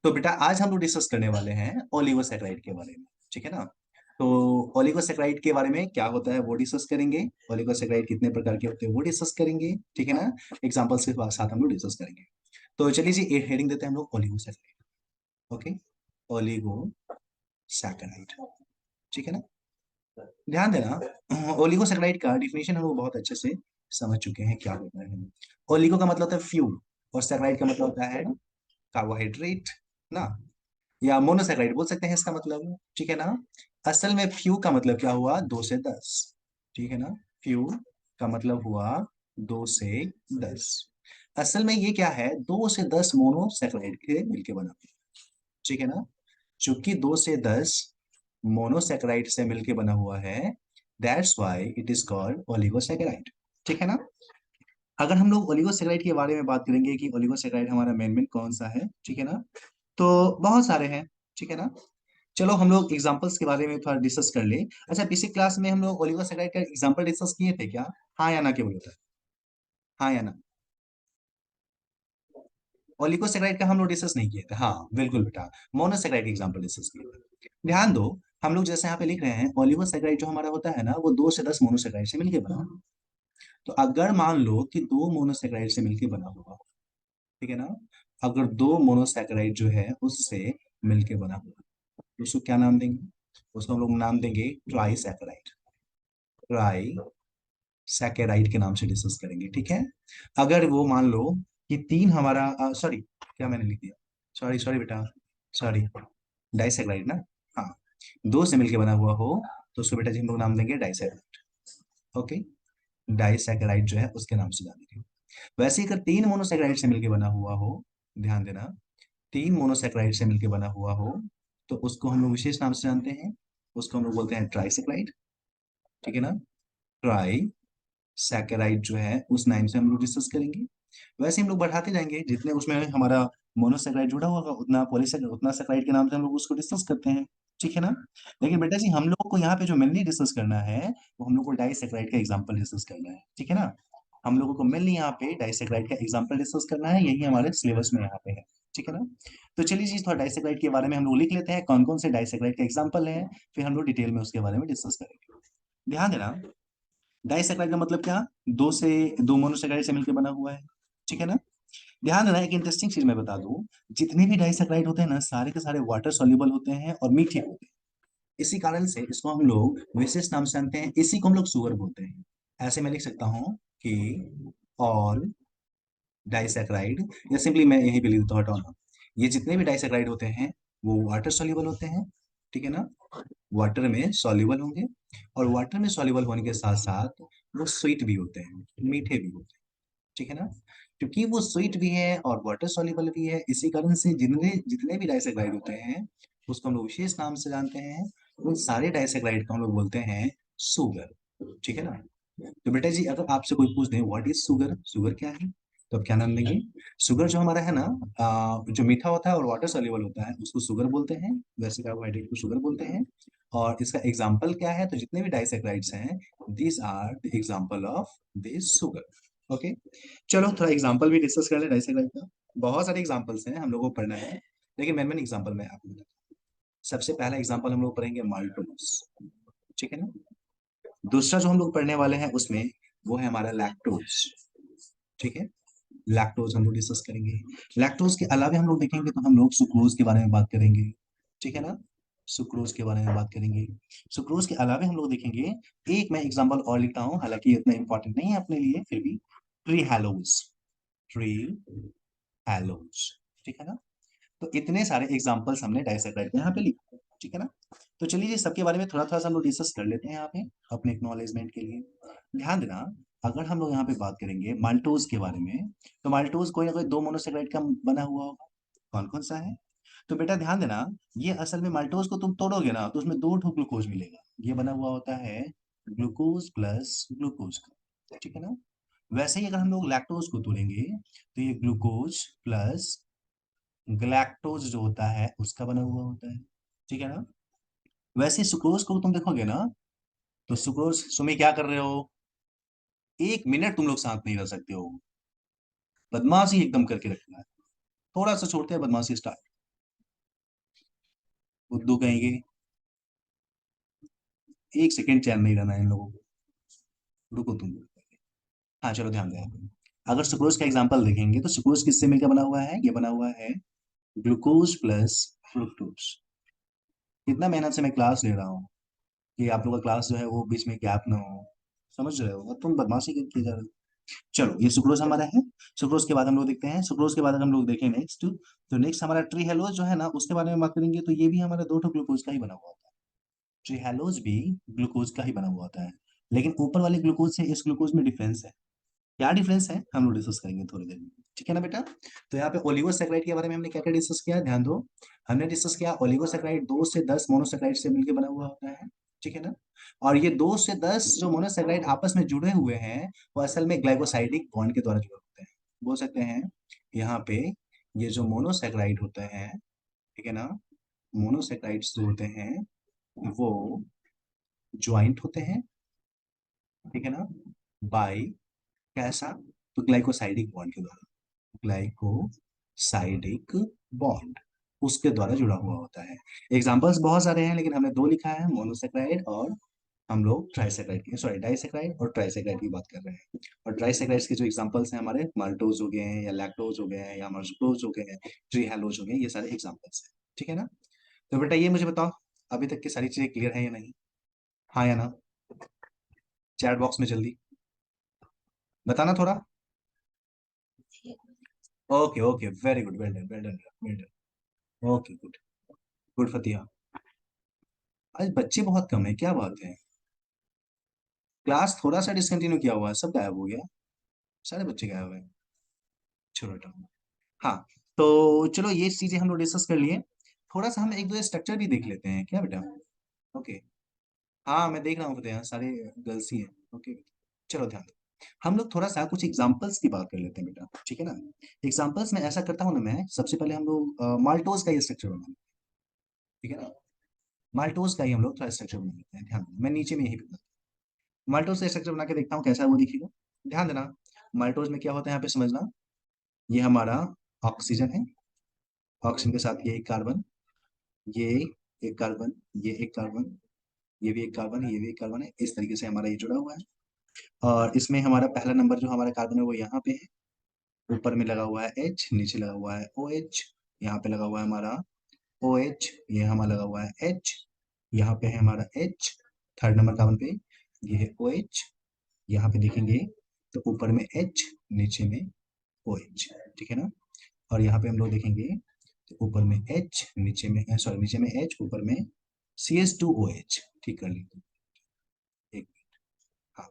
तो बेटा आज हम लोग डिस्कस करने वाले हैं ओलिगोसैकेराइड के बारे में, ठीक है ना। तो ओलिगोसैकेराइड के बारे में क्या होता है वो डिस्कस करेंगे, ओलिगोसैकेराइड कितने प्रकार के होते हैं वो डिस्कस करेंगे, ठीक है ना। एग्जांपल्स के साथ हम लोग डिस्कस करेंगे। तो चलिए जी हेडिंग देते हैं हम लोग ओलिगोसैकेराइड। ओके, ओलिगोसैकेराइड, ठीक है ना। ध्यान देना, ओलिगोसैकेराइड का डिफिनेशन हम लोग बहुत अच्छे से समझ चुके हैं क्या होता है। ओलिगो का मतलब होता है फ्यू, और सैकेराइड का मतलब होता है कार्बोहाइड्रेट ना, या मोनोसैकेराइड बोल सकते हैं इसका मतलब, ठीक है ना। असल में फ्यू का मतलब क्या हुआ, 2 से 10, ठीक है ना। फ्यू का मतलब हुआ 2 से 10। असल में ये क्या है, 2 से 10 मोनोसैकेराइड के मिलके बना, ठीक है ना। चूंकि 2 से 10 मोनोसैकेराइड से मिलके बना हुआ है, that's why it is called oligosaccharide, ठीक है ना। अगर हम लोग ओलिगोसैकेराइड के बारे में बात करेंगे कि ओलिगोसैकेराइड हमारा मेन मेन कौन सा है, ठीक है ना, तो बहुत सारे हैं, ठीक है ना। चलो हम लोग एग्जांपल्स के बारे में थोड़ा डिस्कस कर ले। अच्छा, पिछली क्लास में हम लोग ओलिगोसैकेराइड का एग्जांपल डिस्कस किए थे क्या? हाँ या ना, केवल होता है हाँ या ना। ओलिगोसैकेराइड का हम लोग डिस्कस नहीं किए थे, हाँ बिल्कुल बेटा। मोनोसैकेराइड एग्जांपल डिस्कस किए थे। ध्यान दो, हम लोग जैसे यहाँ पे लिख रहे हैं ओलिगोसैकेराइड जो हमारा होता है ना, वो 2 से 10 मोनोसैकेराइड से मिलकर बना। तो अगर मान लो कि 2 मोनोसैकेराइड से मिलकर बना हुआ, ठीक है ना, अगर 2 मोनोसैकेराइड जो है उससे मिलके बना हुआ, तो उसको क्या नाम देंगे? उसको हम लोग नाम देंगे ट्राइसैकेराइड। ट्राई सैकेराइड के नाम से डिस्कस करेंगे, ठीक है। अगर वो मान लो कि तीन हमारा सॉरी, क्या मैंने लिख दिया, सॉरी सॉरी बेटा, सॉरी, डाइसैकेराइड ना, हाँ, 2 से मिलके बना हुआ हो तो उसको बेटा जी हम लोग नाम देंगे डाइसैकेराइड। ओके, डाइसैकेराइड जो है उसके नाम से जानेंगे। वैसे ही अगर 3 मोनोसैकेराइड से मिलके बना हुआ हो, ध्यान देना, 3 मोनोसैकेराइड से मिलके बना हुआ हो तो उसको हम लोग विशेष नाम से जानते हैं, उसको हम लोग बोलते हैं ट्राइसैकेराइड, ठीक है ना। ट्राई सैकेराइड जो है उस नाम से हम लोग डिस्कस करेंगे। वैसे हम लोग बढ़ाते जाएंगे, जितने उसमें हमारा मोनोसैकेराइड जुड़ा होगा उतना पॉलीसैकेराइड, उतना सैकेराइड के नाम से हम लोग उसको डिस्कस करते हैं, ठीक है ना। लेकिन बेटा जी हम लोग को यहाँ पे जो मेनली डिस्कस करना है वो हम लोग को डाइसैकेराइड का एग्जांपल डिस्कस करना है, ठीक है ना। हम लोगों को मेनली यहाँ पे डाइसैकेराइड का एग्जांपल डिस्कस करना है, यही हमारे सिलेबस में यहाँ पे है, ठीक है ना। तो चलिए जी थोड़ा डाइसैकेराइड के बारे में हम लोग लिख लेते हैं, कौन कौन से डाइसैकेराइड का एग्जाम्पल है, फिर हम लोग डिटेल में उसके बारे में डिस्कस करेंगे। ध्यान देना, डाइसैकेराइड का मतलब क्या, 2 मोनोसैकेराइड से मिलकर बना हुआ है, ठीक है ना। ध्यान देना, एक इंटरेस्टिंग चीज मैं बता दूं, जितने भी डाइसैकेराइड होते हैं ना सारे के सारे वाटर सॉल्युबल होते हैं और मीठे होते हैं। इसी कारण से इसको हम लोग विशेष नाम से जानते हैं, इसी को हम लोग शुगर बोलते हैं। ऐसे मैं लिख सकता हूँ कि ऑल डाइसैकेराइड, या सिंपली मैं यही पे लिख देता हूँ, हटाओ ना, ये जितने भी डाइसैकेराइड होते हैं वो वाटर सॉल्युबल होते हैं, ठीक है ना। वाटर में सॉल्युबल होंगे, और वाटर में सॉल्युबल होने के साथ साथ वो स्वीट भी होते हैं, मीठे भी होते हैं, ठीक है ना। क्योंकि वो स्वीट भी है और वाटर सॉल्युबल भी है, इसी कारण से जितने जितने भी डाइसैकेराइड होते हैं उसको हम लोग विशेष नाम से जानते हैं। उन सारे डाइसैकेराइड को हम लोग बोलते हैं शुगर, ठीक है ना। तो बेटा जी अगर आपसे कोई पूछ दे व्हाट इज शुगर, शुगर क्या है, तो आप क्या नाम देंगे? शुगर जो हमारा है ना, जो मीठा होता है और वाटर सॉल्युबल होता है उसको शुगर बोलते हैं, वैसे कार्बोहाइड्रेट को शुगर बोलते हैं। और इसका एग्जाम्पल क्या है, तो जितने भी डाइसैकेराइड्स हैं these are the example of this sugar. Okay, चलो थोड़ा एग्जाम्पल भी डिस्कस कर ले डाइसैकेराइड का। बहुत सारे एग्जाम्पल्स हैं हम लोगों को पढ़ना है, लेकिन मेन मेन एग्जाम्पल मैं आपको बताता हूँ। सबसे पहला एग्जाम्पल हम लोग पढ़ेंगे माल्टोज, ठीक है ना। दूसरा जो हम लोग पढ़ने वाले हैं उसमें वो है हमारा लैक्टोज, ठीक है। लैक्टोज हम लोग डिस्कस करेंगे। लैक्टोज के अलावा हम लोग देखेंगे तो हम लोग सुक्रोज के बारे में बात करेंगे, ठीक है ना। सुक्रोज के बारे में बात करेंगे। सुक्रोज के अलावा हम लोग देखेंगे, एक मैं एग्जांपल और लिखता हूं, हालांकि ये इतना इंपॉर्टेंट नहीं है अपने लिए, फिर भी ट्री हैलोज, ट्री हैलोज, ठीक है ना। तो इतने सारे एग्जांपल्स हमने डाइसैकेराइड के यहाँ पे लिखे, ठीक है ना। तो चलिए जी सबके बारे में थोड़ा थोड़ा सा हम लोग डिस्कस कर लेते हैं यहाँ पे अपने एक्नॉलेजमेंट के लिए। ध्यान देना, अगर हम लोग यहाँ पे बात करेंगे माल्टोज के बारे में, तो माल्टोज कोई ना कोई 2 मोनोसैकेराइड का बना हुआ होगा, कौन कौन सा है? तो बेटा ध्यान देना, ये असल में माल्टोज को तुम तोड़ोगे ना तो उसमें 2 ग्लूकोज मिलेगा, ये बना हुआ होता है ग्लूकोज प्लस ग्लूकोज का, ठीक है ना। वैसे ही अगर हम लोग लैक्टोज को तोड़ेंगे तो ये ग्लूकोज प्लस ग्लैक्टोज जो होता है उसका बना हुआ होता है, ठीक है ना। वैसे सुक्रोज को तुम देखोगे ना, तो सुक्रोज, सुमी क्या कर रहे हो, 1 मिनट तुम लोग साथ नहीं रह सकते हो, बदमाशी एकदम करके रखना है, थोड़ा सा छोड़ते हैं बदमाशी स्टार्ट। बुद्धू कहेंगे। एक सेकंड चैन नहीं रहना है इन लोगों को। रुको तुम। हाँ चलो ध्यान दें। अगर सुक्रोज का एग्जांपल देखेंगे तो सुक्रोज किससे मिलकर बना हुआ है? ये बना हुआ है ग्लूकोज प्लस फ्रुक्टोज। कितना मेहनत से मैं क्लास ले रहा हूँ कि आप लोगों का क्लास जो है वो बीच में गैप ना हो। समझ रहे हो? और तुम बदमाशी की जा रहे हो। चलो ये सुक्रोज हमारा है। सुक्रोज के बाद हम लोग देखते हैं, सुक्रोज के बाद अगर हम लोग देखें नेक्स्ट, तो नेक्स्ट हमारा ट्री हेलोज जो है ना, उसके बारे में बात करेंगे। तो ये भी हमारा दो ठो ग्लूकोज का ही बना हुआ होता है। ट्री हेलोज भी ग्लूकोज का ही बना हुआ होता है, लेकिन ऊपर वाले ग्लूकोज से इस ग्लूकोज में डिफरेंस है। क्या डिफरेंस है हम लोग डिस्कस करेंगे थोड़ी देर में। ठीक है ना बेटा? तो यहाँ पे ओलिगोसैकेराइड के बारे में हमने क्या क्या डिस्कस किया, ध्यान दो। हमने डिस्कस किया ओलिगोसैकेराइड 2 से 10 मोनोसैकेराइड से मिलकर बना हुआ होता है। ठीक है ना? और ये 2 से 10 जो मोनोसैकेराइड आपस में जुड़े हुए हैं, वो असल में ग्लाइकोसाइडिक बॉन्ड के द्वारा जुड़े होते हैं। बोल सकते हैं यहाँ पे ये जो मोनोसैकेराइड होते हैं, ठीक है ना, मोनोसैकेराइड्स जो होते हैं वो ज्वाइंट होते हैं। ठीक है ना? बाय कैसा? तो ग्लाइकोसाइडिक बॉन्ड के द्वारा। ग्लाइकोसाइडिक बॉन्ड उसके द्वारा जुड़ा हुआ होता है। एग्जांपल्स बहुत सारे हैं, लेकिन हमने दो लिखा है, मोनोसेक्राइड और हम लोग ट्राइसेक्राइड की, सॉरी डाइसेक्राइड और ट्राइसेक्राइड की बात कर रहे हैं। और ट्राइसेक्राइड्स के जो एग्जांपल्स हैं हमारे माल्टोज हो गए हैं, या लैक्टोज हो गए हैं, या मार्सुक्रोज हो गए हैं, ट्रीहेलोज हो गए हैं, ये सारे एग्जांपल्स हैं। ठीक है ना? तो बेटा ये मुझे बताओ, अभी तक की सारी चीजें क्लियर है या नहीं? हाँ या ना? चैट बॉक्स में जल्दी बताना थोड़ा। Okay okay, very good, well done well done well done. Okay good. Good Fatiya. आज बच्चे बहुत कम है, क्या बात है? क्लास थोड़ा सा डिसकंटिन्यू किया हुआ है, सब गायब हो गया। सारे बच्चे गायब हैं। चलो बेटा। हाँ, तो चलो ये चीजें हम लोग डिस्कस कर लिए। थोड़ा सा हम एक दो स्ट्रक्चर भी देख लेते हैं, क्या बेटा? ओके। हाँ मैं देख रहा हूँ फतेह, सारे गर्ल्स ही हैं। ओके। चलो ध्यान दो। हम लोग थोड़ा सा कुछ एग्जांपल्स की बात कर लेते हैं बेटा, ठीक है ना? एग्जांपल्स में ऐसा करता हूँ ना, मैं सबसे पहले हम लोग माल्टोज का ये स्ट्रक्चर बना, ठीक है ना? माल्टोज का ही हम लोग थोड़ा स्ट्रक्चर बना लेते हैं, ध्यान दो मैं नीचे में यही बता, माल्टोज से स्ट्रक्चर बना के देखता हूँ कैसा वो दिखेगा। ध्यान देना। माल्टोज में क्या होता है यहाँ पे समझना। ये हमारा ऑक्सीजन है, ऑक्सीजन के साथ ये एक कार्बन, ये एक कार्बन, ये एक कार्बन, ये भी एक कार्बन है, ये भी एक कार्बन है। इस तरीके से हमारा ये जुड़ा हुआ है। और इसमें हमारा पहला नंबर जो हमारा कार्बन है वो यहाँ पे है। ऊपर में लगा हुआ है H, नीचे लगा हुआ है OH। यहाँ पे लगा हुआ है हमारा OH, ये हमारा लगा हुआ है H। यहाँ पे है हमारा H, थर्ड नंबर कार्बन पे ये है OH। यहाँ पे देखेंगे तो ऊपर में H, नीचे में OH, ठीक है ना? और यहाँ पे हम लोग देखेंगे तो ऊपर में H, नीचे में, सॉरी नीचे में H, ऊपर में CH2OH। ठीक कर लीजिए। एक, हाँ,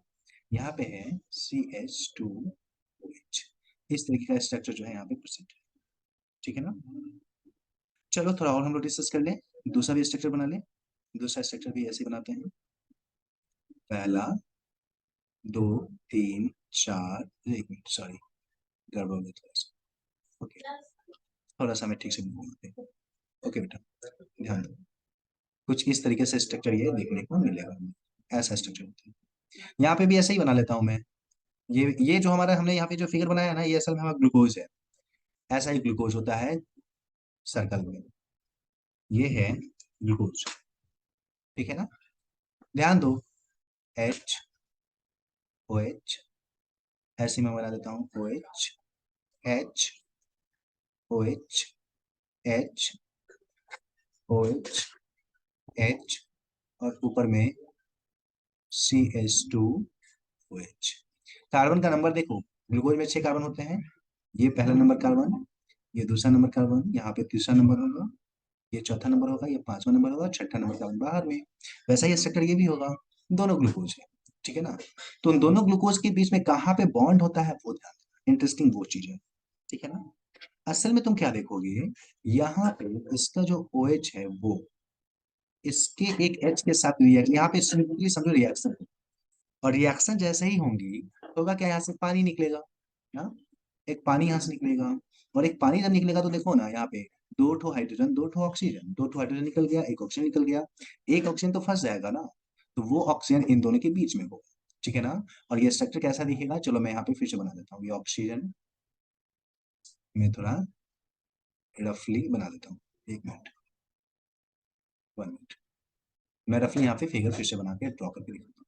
यहाँ पे है CH2OH। इस तरीके का स्ट्रक्चर जो है यहाँ पे प्रेजेंट है। ठीक है ना? चलो थोड़ा और हम लोग डिस्कस कर लें, दूसरा भी स्ट्रक्चर बना लें। दूसरा स्ट्रक्चर भी ऐसे बनाते हैं। पहला, दो, तीन, चार, एक मिनट सॉरी, गड़बड़ हो गया थोड़ा सा। ओके, थोड़ा सा मैं ठीक से बोलूँ। ओके बेटा, ध्यान दो। कुछ इस तरीके से स्ट्रक्चर ये देखने को मिलेगा, ऐसा स्ट्रक्चर होता है। यहाँ पे भी ऐसे ही बना लेता हूँ मैं। ये जो हमारा हमने यहाँ पे जो फिगर बनाया है ना, ये असल में हमारा ग्लूकोज है। ऐसा ही ग्लूकोज होता है सर्कल में। ये है ग्लूकोज, ठीक है ना? ध्यान दो। H, OH, ऐसे मैं बना देता हूँ OH, H, OH, H, OH, H, और ऊपर में CH2OH। कार्बन का नंबर देखो, ग्लूकोज में 6 कार्बन होते हैं। ये पहला नंबर कार्बन, ये दूसरा नंबर कार्बन, यहाँ पे तीसरा नंबर होगा, ये चौथा नंबर होगा, ये पांचवा नंबर होगा, छठा नंबर कार्बन बाहर में। वैसा ही स्ट्रक्चर ये भी होगा। दोनों ग्लूकोज है, ठीक है ना? तो उन दोनों ग्लूकोज के बीच में कहाँ पे बॉन्ड होता है वो ध्यान, इंटरेस्टिंग वो चीज है, ठीक है ना? असल में तुम क्या देखोगे, यहाँ पे इसका जो OH है वो इसके एक H के साथ रिएक्शन, यहाँ पे सिंपली समझो रिएक्शन। और रिएक्शन जैसे ही होंगी होगा क्या, यहाँ से पानी निकलेगा ना, एक पानी यहाँ से निकलेगा। और एक पानी जब निकलेगा तो देखो ना, यहाँ पे दो ठो हाइड्रोजन, दो ठो ऑक्सीजन, दो ठो हाइड्रोजन निकल गया, एक ऑक्सीजन निकल गया। एक ऑक्सीजन तो फंस जाएगा ना, तो वो ऑक्सीजन इन दोनों के बीच में होगा, ठीक है ना? और ये स्ट्रक्चर कैसा दिखेगा, चलो मैं यहाँ पे फिर से बना देता हूँ। ये ऑक्सीजन में थोड़ा रफली बना देता हूँ, एक मिनट। 1 मिनट, मैं रफली यहाँ पे फिगर फिर से बना के ड्रॉ करके दिखाता हूँ।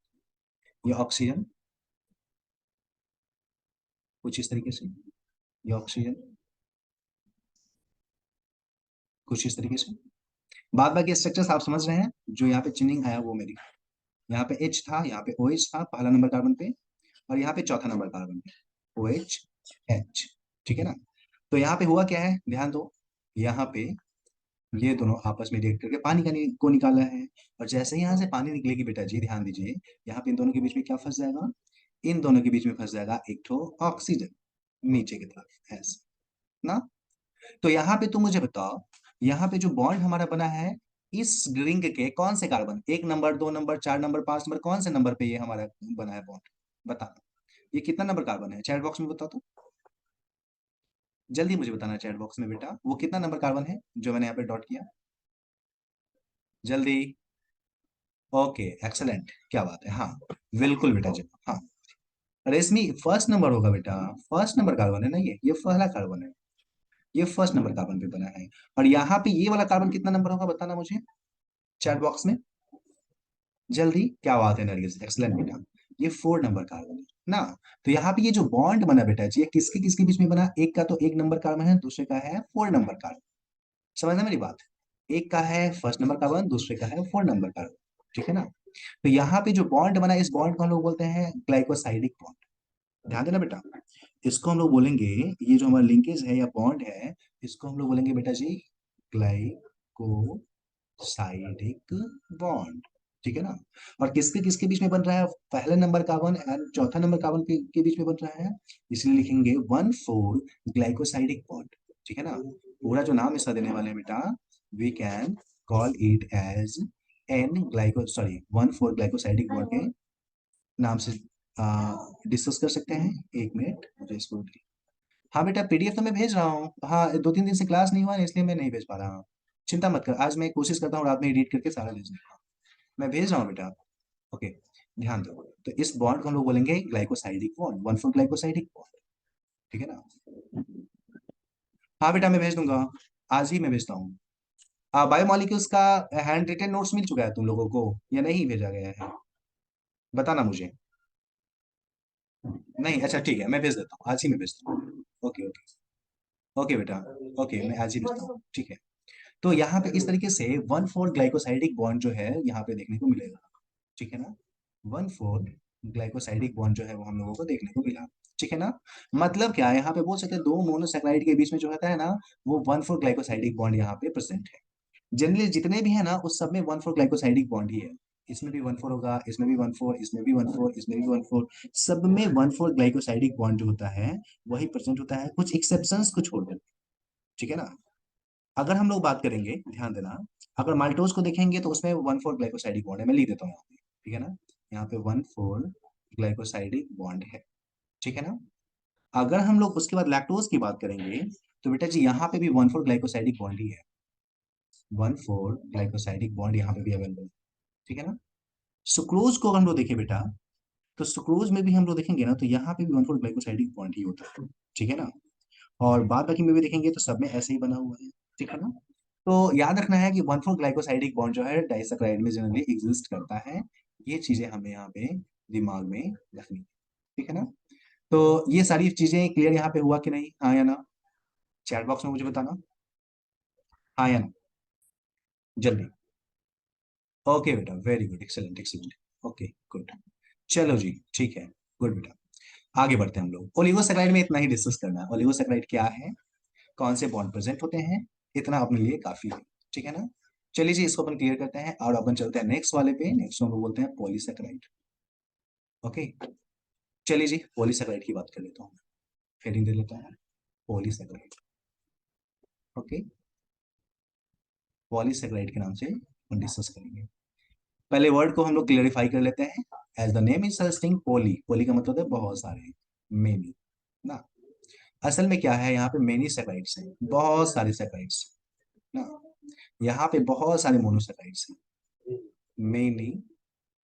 ये ऑक्सीजन कुछ इस तरीके से, ये ऑक्सीजन कुछ इस तरीके से। बाद बाकी स्ट्रक्चर्स आप समझ रहे हैं, जो यहाँ पे चिन्हिंग आया वो मेरी, यहाँ पे H था, यहाँ पे OH था पहला नंबर कार्बन पे, और यहाँ पे चौथा नंबर कार्बन पे OH H, ठीक है ना। तो यहाँ पे हुआ क्या है, ध्यान दो, यहाँ पे ये दोनों आपस में रिएक्ट करके पानी को निकाला है, और जैसे ही यहाँ से पानी निकलेगी बेटा जी, ध्यान दीजिए, यहाँ पे इन दोनों के बीच में क्या फंस जाएगा, इन दोनों के बीच में फंस जाएगा एक ठो ऑक्सीजन नीचे की तरफ, ऐसे ना। तो यहाँ पे तुम मुझे बताओ, यहाँ पे जो बॉन्ड हमारा बना है, इस रिंग के कौन से carbon, 1 number, 2 number, 4 number, 5 number, कौन से नंबर पे ये हमारा बना है बॉन्ड, बताना। ये कितना नंबर कार्बन है, चैट बॉक्स में बताओ तो, जल्दी मुझे बताना चैट बॉक्स में बेटा, वो कितना नंबर कार्बन है जो मैंने यहाँ पे डॉट किया, जल्दी। ओके एक्सलेंट, क्या बात है, हाँ बिल्कुल बेटा जी, हाँ। रेशमी फर्स्ट नंबर होगा बेटा, फर्स्ट नंबर कार्बन है ना, ये पहला कार्बन है, ये फर्स्ट नंबर कार्बन पे बना है। और यहाँ पे ये वाला कार्बन कितना नंबर होगा बताना मुझे चैट बॉक्स में, जल्दी, क्या बात है नरगिस, एक्सलेंट बेटा, ये 4 नंबर कार्बन है ना। तो यहाँ पे ये जो बॉन्ड बना बेटा जी, ये किसके किसके बीच में बना, एक का तो 1 नंबर कार्बन है, दूसरे का है 4 नंबर कार्बन, समझना मेरी बात, एक का है फर्स्ट नंबर कार्बन, दूसरे का है 4 नंबर कार्बन, ठीक है ना। तो यहाँ पे जो बॉन्ड बना है, इस बॉन्ड को हम लोग बोलते हैं ग्लाइकोसाइडिक बॉन्ड, ध्यान देना बेटा, इसको हम लोग बोलेंगे, ये जो हमारा लिंकेज है या बॉन्ड है, इसको हम लोग बोलेंगे बेटा जी ग्लाइकोसाइडिक बॉन्ड, ठीक है ना। और किसके किसके बीच में बन रहा है, पहले नंबर कार्बन एंड चौथा नंबर कार्बन के बीच में बन रहा है, इसलिए लिखेंगे 1,4 ग्लाइकोसाइडिक बॉन्ड, ठीक है ना। पूरा जो नाम इसका देने वाले हैं बेटा, we can call it as an glyco sorry 1,4 glycosidic bond के नाम से डिस्कस कर सकते हैं। 1 मिनट मुझे इसको, हाँ बेटा पीडीएफ तो मैं भेज रहा हूँ, हाँ 2-3 दिन से क्लास नहीं हुआ है, इसलिए मैं नहीं भेज पा रहा हूँ, चिंता मत कर, आज मैं कोशिश करता हूँ रात में एडिट करके सारा भेजने का, मैं भेज रहा हूँ बेटा। ओके, ध्यान दो, तो इस बॉन्ड को हम लोग बोलेंगे ग्लाइकोसाइडिक बॉन्ड, 1,4 ग्लाइकोसाइडिक बॉन्ड, ठीक है ना। हाँ बेटा मैं भेज दूंगा, आज ही मैं भेजता हूँ। बायोमोलिक्यूल्स का हैंड रिटन नोट्स मिल चुका है तुम लोगों को या नहीं भेजा गया है, बताना मुझे। नहीं, अच्छा ठीक है, मैं भेज देता हूँ, आज ही मैं भेजता हूँ। ओके ओके, ओके बेटा, ओके मैं आज ही भेजता हूँ, ठीक है। तो यहाँ पे इस तरीके से 1,4 ग्लाइकोसाइडिक बॉन्ड जो है यहाँ पे देखने को मिलेगा, ठीक है ना। 1,4 ग्लाइकोसाइडिक बॉन्ड जो है वो हम लोगों को देखने को मिला, ठीक है ना। मतलब क्या है, यहाँ पे बोल सकते हैं दो मोनोसेक्राइड के बीच में जो होता है ना, वो 1,4 ग्लाइकोसाइडिक बॉन्ड यहाँ पे प्रेजेंट है। जनरली जितने भी है ना, उस सब में 1,4 ग्लाइकोसाइडिक बॉन्ड ही है, इसमें भी 1,4 होगा, इसमें भी 1,4, इसमें भी 1,4, इसमें भी 1,4, सब में 1,4 ग्लाइकोसाइडिक बॉन्ड जो होता है वही प्रेजेंट होता है, कुछ एक्सेप्शंस को छोड़कर, ठीक है ना। अगर हम लोग बात करेंगे, ध्यान देना, अगर माल्टोज को देखेंगे तो उसमें 1,4 ग्लाइकोसाइडिक बॉन्ड है, मैं लिख देता हूँ यहाँ पे, ठीक है ना, यहाँ पे 1,4 ग्लाइकोसाइडिक बॉन्ड है, ठीक है ना। अगर हम लोग उसके बाद लैक्टोज की बात करेंगे, तो बेटा जी यहाँ पे भी 1,4 ग्लाइकोसाइडिक बॉन्ड ही है, 1,4 ग्लाइकोसाइडिक बॉन्ड यहाँ पे भी अवेलेबल है, ठीक है ना। सुक्रोज को हम लोग देखें बेटा, तो सुक्रोज में भी हम लोग देखेंगे ना, तो यहाँ पे भी 1,4 ग्लाइकोसाइडिक बॉन्ड ही होता है, ठीक है ना। और बाद बाकी में भी देखेंगे तो सब में ऐसे ही बना हुआ है, ठीक है ना। तो याद रखना है कि 1,4 ग्लाइकोसाइडिक बॉन्ड जो है डाइसैकाराइड में जनरली एग्जिस्ट करता है, ये चीजें हमें यहाँ पे दिमाग में रखनी है, ठीक है ना। तो ये सारी चीजें क्लियर यहाँ पे हुआ कि नहीं, हाँ या ना, चैट बॉक्स में मुझे बताना, हाँ या ना, जल्दी। ओके बेटा, very good, excellent excellent, okay good, चलो जी ठीक है, गुड बेटा। आगे बढ़ते हैं हम लोग, ओलिगोसैकेराइड में इतना ही डिस्कस करना है, ओलिगोसैकेराइड क्या है, कौन से बॉन्ड प्रेजेंट होते हैं, इतना अपने लिए काफी है, ठीक है ना। चलिए जी, इसको अपन क्लियर करते हैं और अपन चलते हैं नेक्स्ट वाले पे, नेक्स्ट हम लोग बोलते हैं पॉलीसैकेराइड। ओके, चलिए जी पॉलीसैकेराइड की बात कर लेता हूँ, हेडिंग दे लेता हूँ पॉलीसैकेराइड। ओके, पॉलीसैकेराइड के नाम से अपन डिस्कस करेंगे, पहले वर्ड को हम लोग क्लियरिफाई कर लेते हैं। As the name is suggesting, poly, poly का मतलब है बहुत सारे, मेनी ना। असल में क्या है, यहाँ पे मेनी सैकराइड्स हैं, बहुत सारे सैकराइड्स ना, यहाँ पे बहुत सारे मोनोसैकराइड्स हैं, मेनी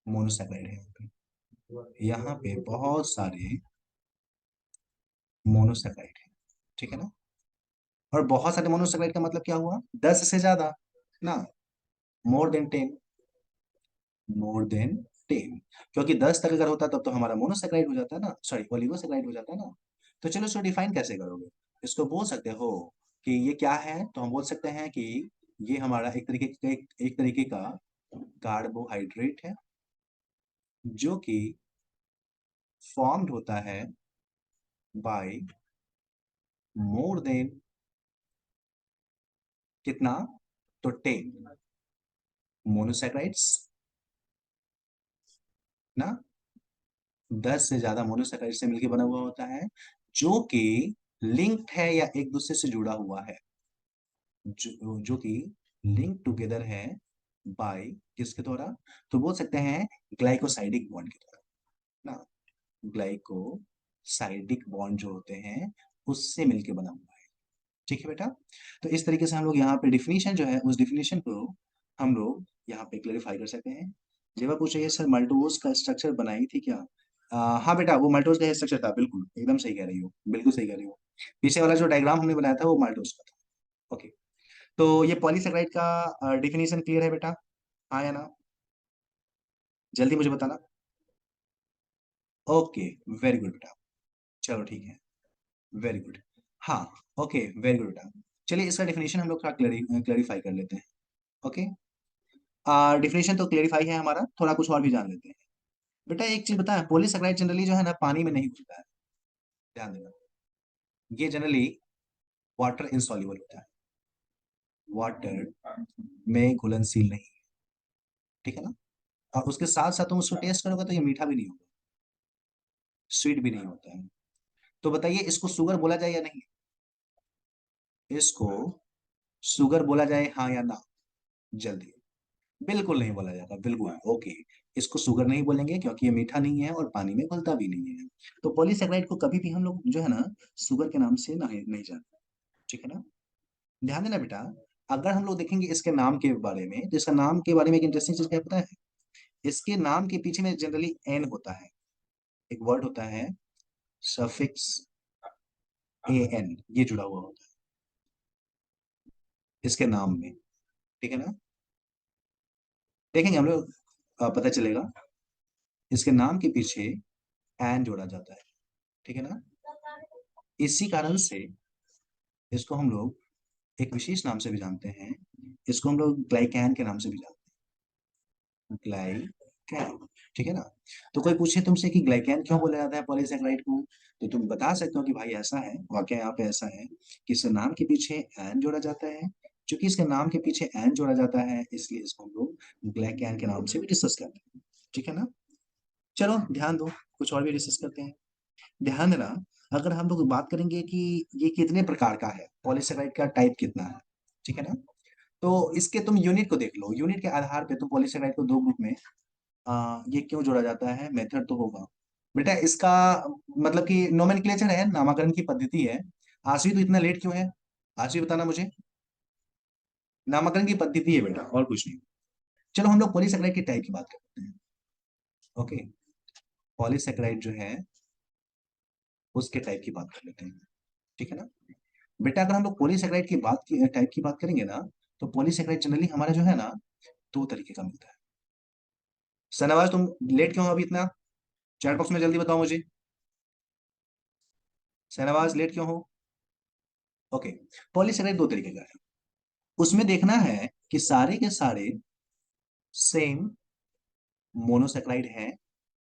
मोनोसैकराइड है यहाँ पे, यहाँ पे बहुत सारे मोनोसैकराइड है, ठीक है ना। और बहुत सारे मोनोसैकराइड का मतलब क्या हुआ, 10 से ज्यादा ना, मोर देन 10, मोर देन 10, क्योंकि 10 तक अगर होता तब तो हमारा मोनोसेक्राइड हो जाता ना, सॉरी ओलिगोसेक्राइड हो जाता ना। तो चलो इसको डिफाइन कैसे करोगे? इसको बोल सकते हो कि ये क्या है, तो हम बोल सकते हैं कि ये हमारा एक तरीके का कार्बोहाइड्रेट है, जो कि फॉर्म्ड होता है बाय मोर देन कितना, तो 10 मोनोसेक्राइड्स ना, 10 से ज्यादा मोनोसेक्राइड से मिलकर बना हुआ होता है, जो कि लिंक्ड है या एक दूसरे से जुड़ा हुआ है, जो कि लिंक टुगेदर है बाय किसके द्वारा, तो बोल सकते हैं ग्लाइकोसाइडिक बॉन्ड के द्वारा ना, ग्लाइकोसाइडिक बॉन्ड जो होते हैं उससे मिलके बना हुआ है। ठीक है बेटा, तो इस तरीके से हम लोग यहाँ पे डिफिनीशन जो है उस डिफिनीशन को हम लोग यहाँ पे क्लेरिफाई कर सकते हैं। जब आप पूछ रही है सर माल्टोज का स्ट्रक्चर बनाई थी क्या, हाँ बेटा वो माल्टोज का स्ट्रक्चर था, बिल्कुल एकदम सही कह रही हो, बिल्कुल सही कह रही हो। पीछे वाला जो डायग्राम हमने बनाया था वो माल्टोज का था। ओके, तो ये पॉलीसेक्राइड का डिफिनीशन क्लियर है बेटा, हाँ या ना, जल्दी मुझे बताना। ओके, वेरी गुड बेटा, चलो ठीक है, वेरी गुड। हाँ, ओके वेरी गुड बेटा। चलिए इसका डिफिनीशन हम लोग थोड़ा क्लेरिफाई कर लेते हैं। ओके, डिफिनेशन तो क्लेरिफाई है हमारा, थोड़ा कुछ और भी जान लेते हैं। बेटा एक चीज बताएं, पॉलीसेकेराइड जनरली जो है ना पानी में नहीं घुलता है, ध्यान देना, ये जनरली वाटर इंसॉल्युबल होता है, वाटर में घुलनशील नहीं है, ठीक है ना। और उसके साथ साथ तुम उसको टेस्ट करोगे तो ये मीठा भी नहीं होगा, स्वीट भी नहीं होता है। तो बताइए इसको शुगर बोला जाए या नहीं, इसको शुगर बोला जाए हाँ या ना, जल्दी। बिल्कुल नहीं बोला जाता, बिल्कुल ओके, इसको शुगर नहीं बोलेंगे क्योंकि ये मीठा नहीं है और पानी में घुलता भी नहीं है। तो पॉलीसेकेराइड को कभी भी हम लोग जो है ना शुगर के नाम से नहीं जानते, ठीक है ना। ध्यान देना बेटा, अगर हम लोग देखेंगे इसके नाम के बारे में, तो इसका नाम के बारे में एक इंटरेस्टिंग चीज क्या पता है, इसके नाम के पीछे में जनरली एन होता है, एक वर्ड होता है सफिक्स ए एन, ये जुड़ा हुआ होता है इसके नाम में, ठीक है ना। देखेंगे हम लोग, पता चलेगा इसके नाम के पीछे एन जोड़ा जाता है, ठीक है ना। इसी कारण से इसको हम लोग एक विशेष नाम से भी जानते हैं, इसको हम लोग ग्लाइकैन के नाम से भी जानते हैं, ग्लाइकैन, ठीक है ना। तो कोई पूछे तुमसे कि ग्लाइकैन क्यों बोला जाता है पॉलीसेकेराइड को, तो तुम बता सकते हो कि भाई ऐसा है, वाकया यहाँ पे ऐसा है कि इस नाम के पीछे एन जोड़ा जाता है, क्योंकि इसके नाम के पीछे एन जोड़ा जाता है इसलिए इसको हम लोग ग्लाइकैन के नाम से भी डिस्कस करते हैं, ठीक है ना। चलो ध्यान दो, कुछ और भी डिस्कस करते हैं। ध्यान देना, अगर हम लोग बात करेंगे कि ये कितने प्रकार का है, पॉलीसेकेराइड का टाइप कितना है, ठीक है ना। तो इसके तुम यूनिट को देख लो, यूनिट के आधार पे तुम पॉलीसेकेराइड को दो ग्रुप में ये क्यों जोड़ा जाता है, मेथड तो होगा बेटा इसका, मतलब कि नोमेनक्लेचर है, नामकरण की पद्धति है। आशवी तो इतना लेट क्यों है, आशवी बताना मुझे, नामकरण की पद्धति है बेटा और कुछ नहीं। चलो हम लोग पॉलीसेकेराइड की टाइप की बात करते हैं। ओके, पॉलीसेकेराइड जो है उसके टाइप की बात कर लेते हैं, ठीक है ना। बेटा अगर हम लोग पॉलीसेकेराइड की बात की टाइप की बात करेंगे ना, तो पॉलीसेकेराइड जनरली हमारा जो है ना दो तरीके का मिलता है। सनवाज तुम लेट क्यों हो अभी इतना, चैट बॉक्स में जल्दी बताओ मुझे, शहनवाज लेट क्यों हो। ओके, पॉलीसेकेराइड दो तरीके का है, उसमें देखना है कि सारे के सारे सेम मोनोसेकेराइड है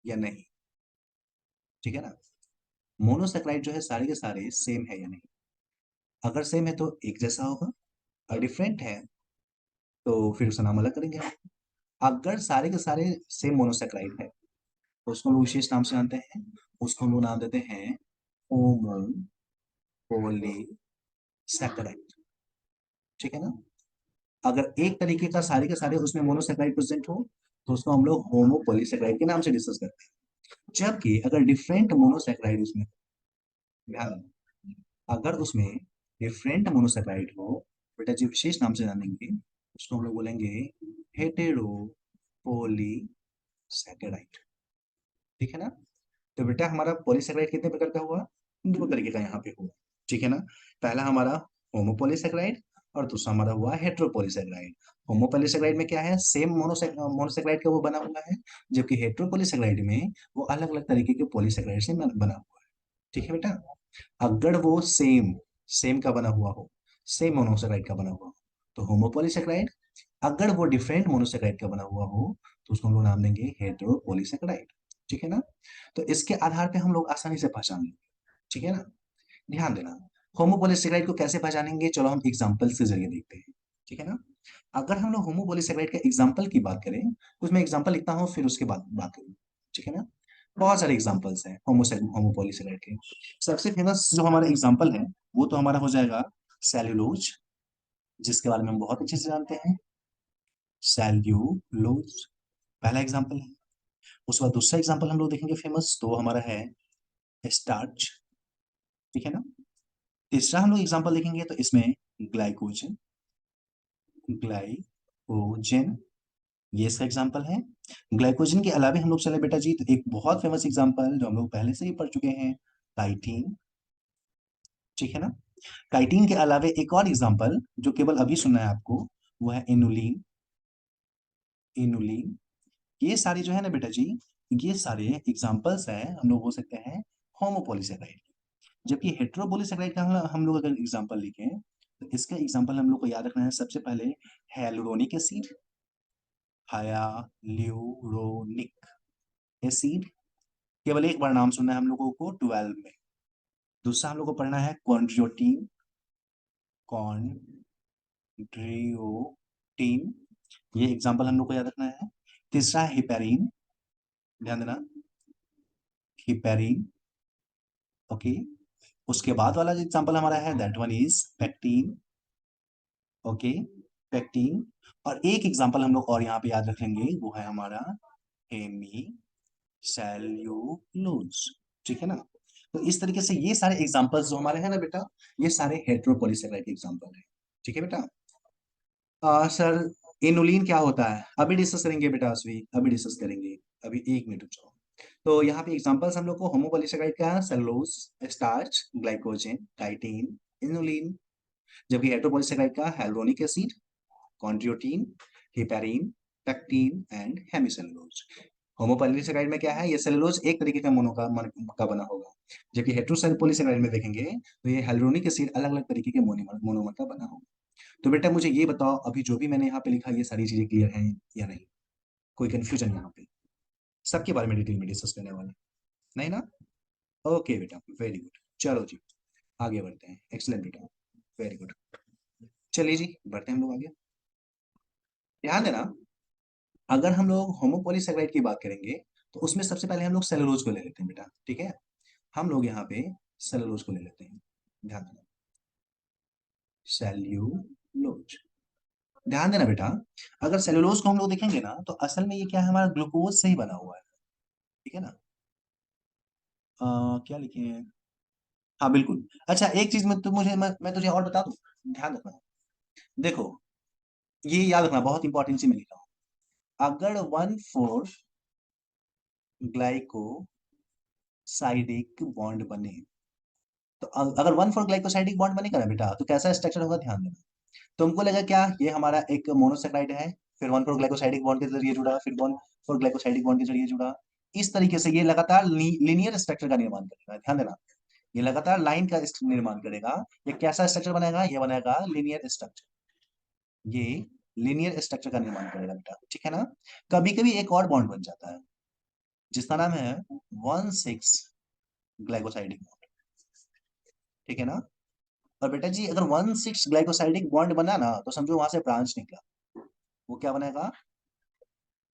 या नहीं, ठीक है ना। मोनोसेकेराइड जो है सारे के सारे सेम है या नहीं, अगर सेम है तो एक जैसा होगा, और डिफरेंट है तो फिर उसका नाम अलग करेंगे हम। अगर सारे के सारे सेम मोनोसेकेराइड है तो उसको हम लोग विशेष नाम से जानते हैं, उसको हम लोग नाम देते हैं होमो पॉलीसेकेराइड, ठीक है ना। अगर एक तरीके का सारे के सारे उसमें मोनोसेकेराइड प्रेजेंट हो तो उसको हम लोग होमो पॉलीसेकेराइड के नाम से डिस्कस करते हैं। जबकि अगर डिफरेंट मोनोसेकेराइड उसमें, ध्यान देना, अगर उसमें डिफरेंट मोनोसेकेराइड हो, बेटा जो विशेष नाम से जानेंगे उसको हम लोग बोलेंगे हेटेरो पॉलीसेकेराइड, ठीक है ना। तो बेटा हमारा पॉलीसेकेराइड कितने प्रकार का हुआ, दो तरीके का यहाँ पे हुआ, ठीक है ना। पहला हमारा होमोपॉलीसेकेराइड और दूसरा हमारा हुआ हेट्रोपॉलीसेकेराइड। होमोपॉलीसेकेराइड में क्या है, सेम मोनोसेकेराइड का वो बना हुआ है, जबकि हेट्रोपॉलीसेकेराइड में वो अलग अलग तरीके के पॉलीसेकेराइड से बना हुआ है। ठीक है बेटा, अगर वो सेम सेम का बना हुआ हो, सेम मोनोसेकेराइड का बना हुआ हो तो होमोपॉलीसेकेराइड, अगर वो डिफरेंट मोनोसेकेराइड का बना हुआ हो तो उसको हम लोग नाम देंगे हेट्रोपॉलीसेकेराइड। ठीक है ना, तो इसके आधार पे हम लोग आसानी से पहचान लेंगे। ठीक है ना, ध्यान देना, होमोपॉलीसेकेराइड को कैसे पहचानेंगे, चलो हम एग्जांपल्स के जरिए देखते हैं। ठीक है ना, अगर हम लोग होमोपॉलीसेकेराइड के एग्जांपल की बात करें, कुछ मैं एग्जांपल लिखता हूँ फिर उसके बाद बात करूँ। ठीक है ना, बहुत सारे एग्जांपल्स हैं होमोपॉलीसेकेराइड के। सबसे फेमस जो हमारा एग्जांपल है वो तो हमारा हो जाएगा सेल्यूलोज, जिसके बारे में हम बहुत अच्छे से जानते हैं। सेल्यूलोज पहला एग्जांपल है। उसके बाद दूसरा एग्जांपल हम लोग देखेंगे फेमस, तो हमारा है स्टार्च। ठीक है ना, तीसरा हम लोग एग्जांपल देखेंगे तो इसमें ग्लाइकोजन, ग्लाइकोजन ये इसका एग्जांपल है। ग्लाइकोजन के अलावा हम लोग चले बेटा जी, तो एक बहुत फेमस एग्जांपल जो हम लोग पहले से ही पढ़ चुके हैं, काइटिन। ठीक है ना, काइटिन के अलावा एक और एग्जांपल जो केवल अभी सुनना है आपको, वो है इनुलिन। इनुलिन, ये सारे जो है ना बेटा जी, ये सारे एग्जांपल्स हैं, हम लोग हो सकते हैं होमोपॉलीसेकेराइड। जबकि हेट्रोपॉलीसेकेराइड का हम लोग अगर एग्जांपल लिखें तो इसका एग्जांपल हम लोग को याद रखना है सबसे पहले hyaluronic एसिड, हायाल्यूरोनिक एसिड, केवल एक बार नाम सुनना है हम लोगों को 12 में। दूसरा हम लोग को पढ़ना है कॉन्ड्रियोटिन, कॉन्ड्रियोटिन, ये एग्जांपल हम लोग को याद रखना है। तीसरा है हिपेरिन, ध्यान देना, हिपेरिन। ओके, उसके बाद वाला जो एग्जांपल हमारा है that one is pectin. Okay, pectin. और एक एग्जांपल हम लोग और यहाँ पे याद रखेंगे, वो है हमारा हेमी सेल्यूलोज। ठीक है ना, तो इस तरीके से ये सारे एग्जांपल्स जो हमारे हैं ना बेटा, ये सारे हेट्रोपॉलीसेकेराइड के एग्जांपल हैं। ठीक है बेटा, सर इनुलिन क्या होता है अभी डिस्कस करेंगे बेटा, अभी डिस्कस करेंगे, अभी एक मिनट रुक जाओ। तो यहाँ पे एग्जांपल्स हम लोग को होमोपॉलीसेकेराइड का cellulose, starch, glycogen, chitin, inulin. जबकि हेट्रोपॉलीसेकेराइड का hyaluronic acid, chondroitin, heparin, pectin and hemicellulose. Homopolysaccharide में क्या है, ये सेलुलोज एक तरीके का का बना होगा, जबकि हेट्रोपॉलीसेकेराइड में देखेंगे तो ये hyaluronic एसिड अलग अलग तरीके के मोनोमर का बना होगा। तो बेटा मुझे ये बताओ, अभी जो भी मैंने यहाँ पे लिखा ये सारी चीजें क्लियर हैं या नहीं, कोई कंफ्यूजन यहाँ पे, सबके बारे में डिटेल में डिस्कस करने वाले, नहीं ना? ओके बेटा, वेरी गुड, चलो जी आगे बढ़ते हैं, एक्सलेंट बेटा, वेरी गुड। चलिए जी बढ़ते हैं हम लोग आगे। ध्यान देना, अगर हम लोग होमोपॉलीसेकेराइड की बात करेंगे तो उसमें सबसे पहले हम लोग सेलुलोज को ले लेते हैं बेटा। ठीक है, हम लोग यहाँ पे सेलुलोज को ले लेते हैं, ध्यान देना, सेल्यूलोज। ध्यान देना बेटा, अगर सेलुलोज को हम लोग देखेंगे ना तो असल में ये क्या है, हमारा ग्लूकोज से ही बना हुआ है। ठीक है ना, क्या लिखे हैं, हाँ बिल्कुल। अच्छा एक चीज में तो मुझे मैं तुझे और बता दूं, ध्यान रखना, देखो ये याद रखना, बहुत इंपॉर्टेंट सी मैं लिखा हूं, अगर 1,4 ग्लाइकोसाइडिक बॉन्ड बने, तो अगर 1,4 ग्लाइकोसाइडिक बॉन्ड बनेगा ना बेटा तो कैसा स्ट्रक्चर होगा, ध्यान देना। तुमको लगा क्या ये हमारा एक मोनोसेकेराइड है, फिर 1,4 ग्लाइकोसाइडिक बॉन्ड के जरिए जुड़ा, फिर 1,4 ग्लाइकोसाइडिक बॉन्ड के जरिए जुड़ा, इस तरीके से ये लगातार लीनियर स्ट्रक्चर का निर्माण करेगा, ध्यान देना, ये लगातार लाइन का निर्माण करेगा। ये कैसा स्ट्रक्चर बनाएगा, ये बनाएगा लीनियर स्ट्रक्चर, ये लीनियर स्ट्रक्चर का निर्माण करेगा बेटा। ठीक है ना, कभी कभी एक और बॉन्ड बन जाता है जिसका नाम है 1,6 ग्लाइकोसाइडिक बॉन्ड। ठीक है ना, और बेटा जी अगर 1,6 ग्लाइकोसाइडिक बॉन्ड बना ना तो समझो वहां से ब्रांच निकला, वो क्या बनाएगा,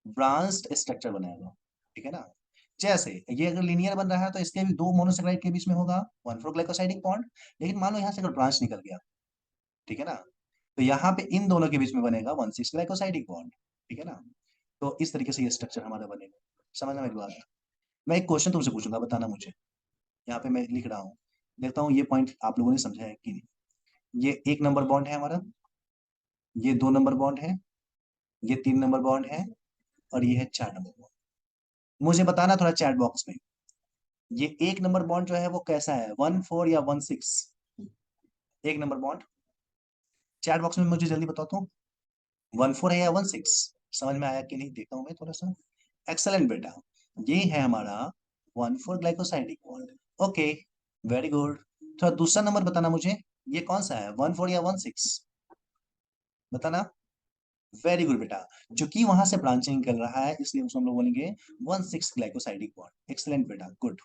ब्रांच्ड स्ट्रक्चर बनाएगा। ठीक है ना, जैसे ये अगर लीनियर बन रहा है तो इसके भी दो मोनोसेकेराइड के बीच में होगा 1,4 ग्लाइकोसाइडिक बॉन्ड, लेकिन मान लो यहाँ से अगर ब्रांच निकल गया, ठीक है ना, तो यहाँ पे इन दोनों के बीच में बनेगा 1,6 ग्लाइकोसाइडिक बॉन्ड। ठीक है ना, तो इस तरीके से ये स्ट्रक्चर हमारा बनेगा, समझ में मेरी बात है। मैं एक क्वेश्चन तुमसे पूछूंगा, बताना मुझे, यहाँ पे मैं लिख रहा हूँ, देखता हूँ ये पॉइंट आप लोगों ने समझा है कि नहीं। ये 1 नंबर बॉन्ड है हमारा, ये 2 नंबर बॉन्ड है, ये 3 नंबर बॉन्ड है, और ये है 4 नंबर बॉन्ड। मुझे बताना थोड़ा चैट बॉक्स में, ये 1 नंबर बॉन्ड जो है वो कैसा है, 1,4 या 1,6? 1 नंबर बॉन्ड चैट बॉक्स में मुझे जल्दी बताओ तो 14 है या 16? समझ में आया कि नहीं, देखता हूं मैं थोड़ा सा। एक्सेलेंट बेटा, ये है हमारा 14 glycosidic bond. Okay, very good. थोड़ा दूसरा नंबर बताना मुझे, ये कौन सा है, 14 या 16? बताना। वेरी गुड बेटा, क्योंकि वहां से ब्रांचिंग निकल रहा है इसलिए उसको हम लोग बोलेंगे 16 ग्लाइकोसाइडिक बॉन्ड। एक्सेलेंट बेटा, गुड।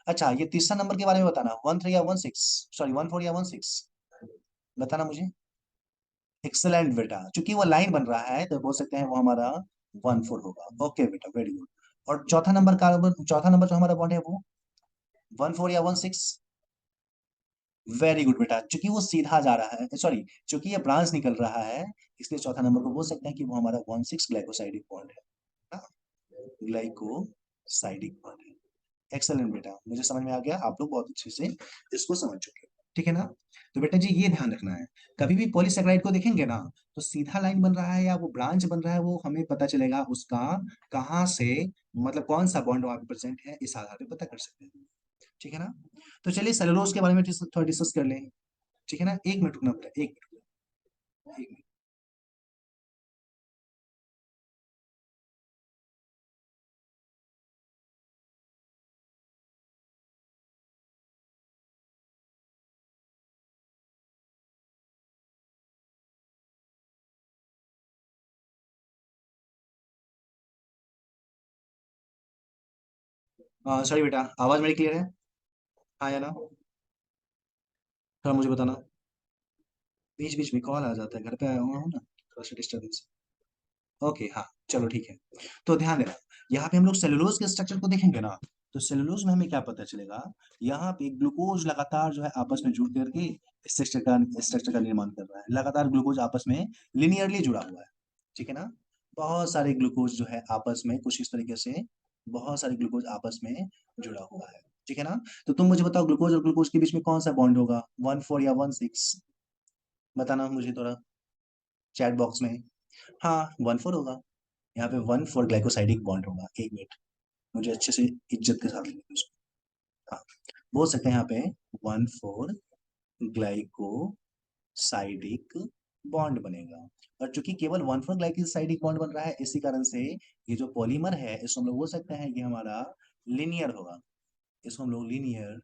अच्छा, ये तीसरा नंबर के बारे में बताना, 13 या 16, सॉरी 14 या 16, बताना मुझे। एक्सेलेंट बेटा, क्योंकि वो लाइन बन रहा है तो बोल सकते हैं वो हमारा 14 होगा। ओके बेटा, वेरी गुड। और चौथा नंबर जो हमारा बॉन्ड है वो 14 या 16? वेरी गुड बेटा, क्योंकि वो सीधा जा रहा है, सॉरी, क्योंकि ये ब्रांच निकल रहा है इसलिए चौथा नंबर को बोल सकते हैं कि वो हमारा 16 ग्लाइकोसाइडिक बॉन्ड है। ग्लाइकोसाइडिक बॉन्ड है। एक्सेलेंट बेटा, मुझे समझ में आ गया, आप लोग बहुत अच्छे से इसको समझ चुके हो, ठीक है ना। तो बेटा जी ये ध्यान रखना है, कभी भी पॉलीसेकेराइड को देखेंगे ना तो सीधा लाइन बन रहा है या वो ब्रांच बन रहा है वो हमें पता चलेगा उसका कहाँ से, मतलब कौन सा बॉन्ड वहां पे प्रेजेंट है, इस आधार पे पता कर सकते हैं, ठीक है ना। तो चलिए सेलुलोज के बारे में थोड़ा डिस्कस कर लें, ठीक है ना। एक मिनट रुकना बेटा, एक मिनट, एक मिनट। सॉरी बेटा, आवाज मेरी क्लियर है? हाँ या ना? थोड़ा मुझे बताना। बीच बीच में कॉल आ जाता है, घर पे आया हुआ हूँ ना, थोड़ा सा डिस्टर्बेंस। ओके, हाँ चलो ठीक है। तो ध्यान देना, यहाँ पे हम लोग सेलुलोज के स्ट्रक्चर को देखेंगे ना, तो सेलुलोज में हमें क्या पता चलेगा, यहाँ पे ग्लूकोज लगातार जो है आपस में जुड़ करके स्ट्रक्चर का निर्माण कर रहा है, लगातार ग्लूकोज आपस में लिनियरली जुड़ा हुआ है, ठीक है ना। बहुत सारे ग्लूकोज जो है आपस में कुछ इस तरीके से, बहुत सारे ग्लूकोज आपस में जुड़ा हुआ है, ठीक है ना। तो तुम मुझे बताओ ग्लूकोज और ग्लूकोज के बीच में कौन सा बॉन्ड होगा, 14 या 16? बताना मुझे थोड़ा चैट बॉक्स में। हाँ, 14 होगा, यहाँ पे 14 ग्लाइकोसाइडिक बॉन्ड होगा। एक मिनट, मुझे अच्छे से इज्जत के साथ लिखना है उसको। हाँ, बोल सकते हैं यहाँ पे 14 ग्लाइकोसाइडिक बॉन्ड बनेगा। और चूंकि केवल 14 ग्लाइकोसाइडिक बॉन्ड बन रहा है इसी कारण से ये जो पॉलीमर है इसको हम लोग बोल सकते हैं कि हमारा लिनियर होगा, इसको हम लोग लिनियर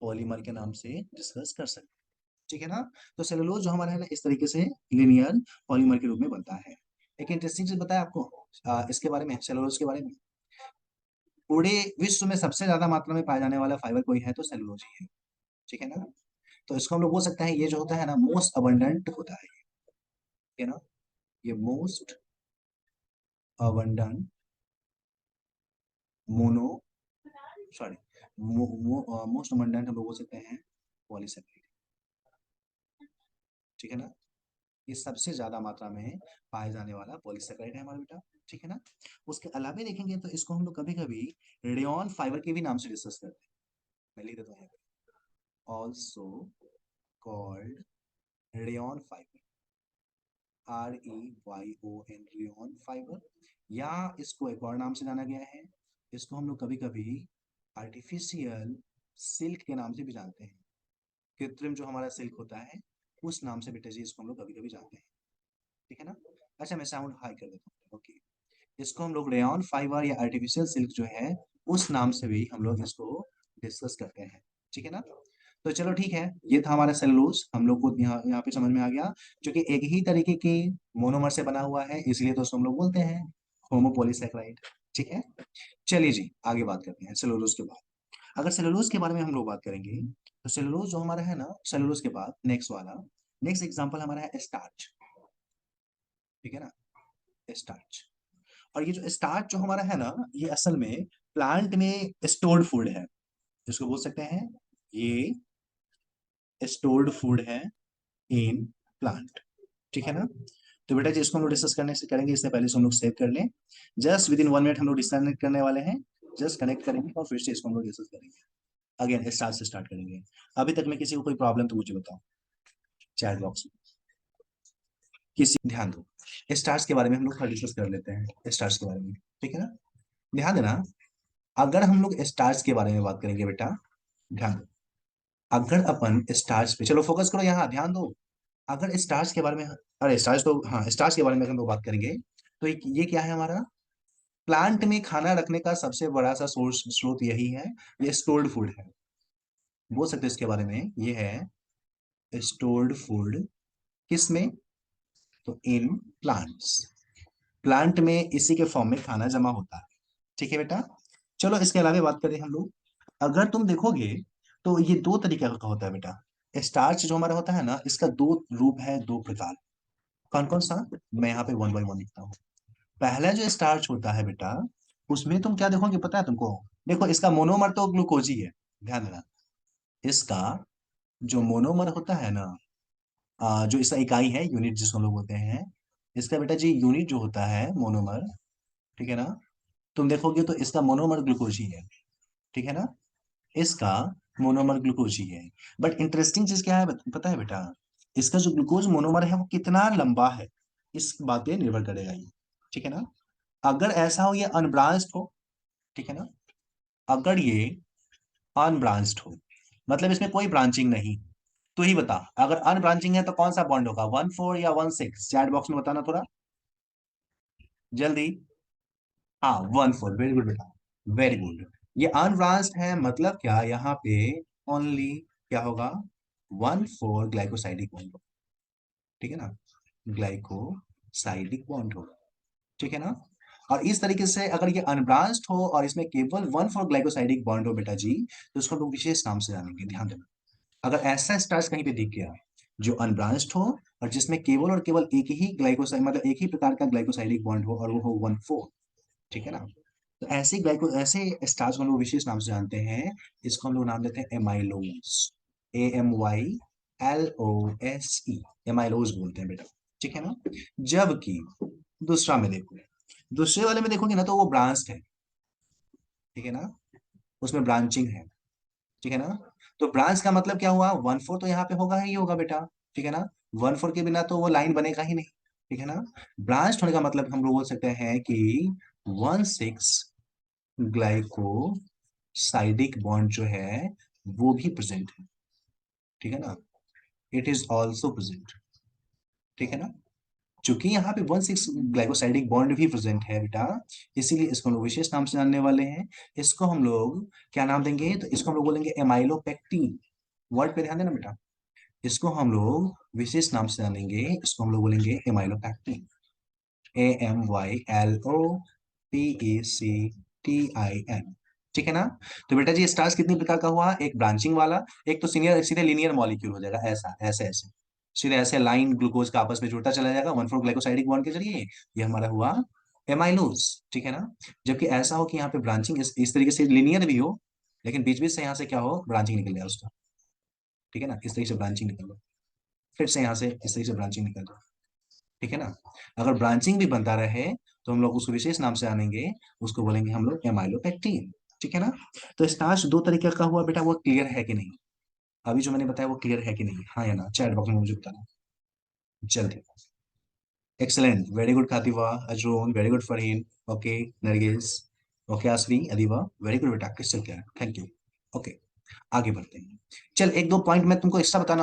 पॉलीमर के नाम से डिस्कस कर सकते हैं, ठीक है ना। तो सेलुलोज जो हमारा है ना इस तरीके से लिनियर पॉलीमर के रूप में बनता है। एक इंटरेस्टिंग चीज बताया आपको इसके बारे में, सेलुलोज के बारे में, पूरे विश्व में सबसे ज्यादा मात्रा में पाया जाने वाला फाइबर कोई है तो सेलुलोज ही है, ठीक है ना। तो इसको हम लोग बोल सकते हैं ये जो होता है ना मोस्ट अबंडेंट होता है, ठीक है ना। ये most abundant mono, sorry, most abundant हम लोग बोल सकते हैं पॉलीसेकेराइड, ठीक है ना। ये सबसे ज्यादा मात्रा में पाए जाने वाला पॉलीसेकेराइड है हमारा बेटा, ठीक है ना। उसके अलावा देखेंगे तो इसको हम लोग कभी कभी रेडियन फाइबर के भी नाम से डिस्कस करते हैं। मैं लिख देता हूँ, also called radian fibre, REYON, radian fibre, या इसको एक और नाम से जाना गया है, इसको हम लोग कभी कभी आर्टिफिशियल सिल्क के नाम से भी जानते हैं, कृत्रिम जो हमारा सिल्क होता है उस नाम से बेटा जी इसको हम लोग कभी कभी जानते हैं, ठीक है ना। अच्छा, मैं साउंड हाई कर देता हूँ, ओके। इसको हम लोग रेयन फाइबर या आर्टिफिशियल सिल्क जो है उस नाम से भी हम लोग इसको डिस्कस करते हैं, ठीक है ना। तो चलो ठीक है, ये था हमारा सेलुलोज, हम लोग को यहाँ यहाँ पे समझ में आ गया, क्योंकि एक ही तरीके के मोनोमर से बना हुआ है इसलिए तो उसको हम लोग बोलते हैं होमोपोलीसेकेराइड, ठीक है। चलिए जी आगे बात करते हैं सेलुलोज के बाद। अगर सेलुलोज के बारे में हम लोग बात करेंगे तो सेलुलोज जो हमारा है ना, सेलुलोज के बाद नेक्स्ट वाला, नेक्स्ट एग्जांपल हमारा है स्टार्च, ठीक है ना, स्टार्च। और ये जो स्टार्च जो हमारा है ना ये असल में प्लांट में स्टोर्ड फूड है, इसको बोल सकते हैं ये स्टोर्ड फूड है इन प्लांट, ठीक है ना। तो बेटा जी इसको हम लोग डिस्कस करने से करेंगे, इससे पहले से हम लोग सेव कर लें, जस्ट विद इन 1 मिनट हम लोग डिस्कनेक्ट करने वाले हैं, जस्ट कनेक्ट करेंगे और फिर से इसको हम लोग डिस्कस करेंगे, अगेन स्टार्ट से स्टार्ट करेंगे। अभी तक में किसी को कोई प्रॉब्लम तो मुझे बताओ चैट बॉक्स में, किसी, ध्यान दो, स्टार्स के बारे में हम लोग थोड़ा डिस्कस कर लेते हैं, स्टार्स के बारे में, ठीक है ना। ध्यान देना, अगर हम लोग स्टार्स के बारे में बात करेंगे बेटा, ध्यान दो, अगर अपन स्टार्स पे, चलो फोकस करो यहाँ, ध्यान दो, अगर स्टार्च के बारे में, अरे स्टार्च तो हाँ, स्टार्च के बारे में अगर हम लोग बात करेंगे तो ये क्या है हमारा, प्लांट में खाना रखने का सबसे बड़ा सा सोर्स स्रोत यही है, ये स्टोर्ड फूड है। बोल सकते हैं इसके बारे में, ये है स्टोर्ड फूड। किस में? तो इन प्लांट्स, प्लांट में इसी के फॉर्म में खाना जमा होता है। ठीक है बेटा। चलो इसके अलावा बात करें हम लोग, अगर तुम देखोगे तो ये दो तरीके का होता है बेटा। स्टार्च जो हमारा होता है ना, इसका दो रूप है, दो प्रकार। कौन कौन सा? मैं यहाँ पे वन बाई वन लिखता हूँ। पहला जो स्टार्च होता है बेटा, उसमें तुम क्या देखोगे पता है तुमको? देखो इसका मोनोमर तो ग्लूकोज ही है, ध्यान देना। इसका जो मोनोमर होता है ना, जो इसका इकाई है, यूनिट जिसको हम लोग बोलते हैं, इसका बेटा जी यूनिट जो होता है मोनोमर, ठीक है ना, तुम देखोगे तो इसका मोनोमर ग्लूकोज ही है। ठीक है ना, इसका मोनोमर ग्लूकोज ही है। बट इंटरेस्टिंग चीज क्या है पता है बेटा? इसका जो ग्लूकोज मोनोमर है वो कितना लंबा है, इस बात पे निर्भर करेगा ये। ठीक है ना, अगर ऐसा हो ये अनब्रांच्ड हो, ठीक है ना, अगर ये अनब्रांच्ड हो, मतलब इसमें कोई ब्रांचिंग नहीं, तो ही बता, अगर अनब्रांचिंग है तो कौन सा बॉन्ड होगा, 1,4 या 1,6? चैट बॉक्स में बताना थोड़ा जल्दी। हाँ 1,4, वेरी गुड बेटा, वेरी गुड। ये अनब्रांच्ड है, मतलब क्या यहाँ पे ओनली क्या होगा, 1,4 ग्लाइकोसाइडिक बॉन्ड होगा। ठीक है ना, ग्लाइकोसाइडिक बॉन्ड होगा। ठीक है ना, और इस तरीके से अगर ये अनब्रांच्ड हो और इसमें केवल 1,4 ग्लाइकोसाइडिक बॉन्ड हो बेटा जी, तो इसको लोग विशेष नाम से जानेंगे, ध्यान देना। अगर ऐसा स्टार्च कहीं पे दिख गया जो अनब्रांच्ड हो और जिसमें केवल और केवल एक ही ग्लाइकोसाइड, मतलब एक ही प्रकार का ग्लाइकोसाइडिक बॉन्ड हो और वो हो 1,4, ठीक है ना, तो ऐसे स्टार्च को हम लोग विशेष नाम से जानते हैं। इसको हम लोग नाम देते हैं एमाइलोज, AMYLOSE, एमाइलोज बोलते हैं बेटा। ठीक है ना, जबकि दूसरा में देखो, दूसरे वाले में देखोगे ना तो वो ब्रांच्ड है। ठीक है ना, उसमें ब्रांचिंग है। ठीक है ना, तो ब्रांच का मतलब क्या हुआ, 1,4 तो यहाँ पे होगा ही होगा बेटा। ठीक है ना, 1,4 के बिना तो वो लाइन बनेगा ही नहीं। ठीक है ना, ब्रांच होने का मतलब हम लोग बोल सकते हैं कि 1,6 ग्लाइकोसाइडिक बॉन्ड जो है वो भी प्रेजेंट है। ठीक है ना, इट इज ऑल्सो प्रेजेंट। ठीक है ना, चूंकि यहाँ पे 1,6 ग्लाइकोसाइडिक बॉन्ड भी प्रेजेंट है बेटा, इसीलिए इसको हम लोग विशेष नाम से जानने वाले हैं। इसको हम लोग क्या नाम देंगे, तो इसको हम लोग बोलेंगे एमाइलोपेक्टिन। वर्ड पे ध्यान देना बेटा, इसको हम लोग विशेष नाम से जानेंगे, इसको हम लोग बोलेंगे एमाइलोपैक्टिन, AMYLOPECTIN। ठीक है ना, तो बेटा जी स्टार्च कितनी प्रकार का हुआ, एक ब्रांचिंग वाला, एक तो सीनियर सीधे लीनियर मॉलिक्यूल हो जाएगा, ऐसा ऐसे ऐसे सीधे ऐसे लाइन ग्लूकोज का आपस में जुड़ता चला जाएगा 1,4 ग्लाइकोसाइडिक बॉन्ड के जरिए, ये हमारा हुआ एमाइलोज। ठीक है ना, जबकि ऐसा हो कि यहाँ पे ब्रांचिंग इस तरीके से लीनियर भी हो, लेकिन बीच बीच से यहाँ से क्या हो, ब्रांचिंग निकल जाए उसका। ठीक है ना, इस तरीके से ब्रांचिंग निकल जाए, फिर से यहाँ से इस तरीके से ब्रांचिंग निकल जाए। ठीक है ना, अगर ब्रांचिंग भी बनता रहे तो हम लोग उसको विशेष नाम से आनेंगे, उसको बोलेंगे हम लोग एमाइलोपेक्टिन। ठीक है ना, तो स्टार्च दो तरीके का हुआ बेटा, वो क्लियर है कि नहीं? अभी जो मैंने बताया वो क्लियर है कि नहीं, हाँ या ना, चैट बॉक्स में मुझे बताना जल्दी। Excellent, very good Khatiba, Azrun, very good Farheen, okay, Nargis, okay Aasvi, Adiba, very good बेटा, crystal clear, thank you. Okay, आगे बढ़ते हैं। चल एक दो पॉइंट मैं तुमको एक्स्ट्रा बता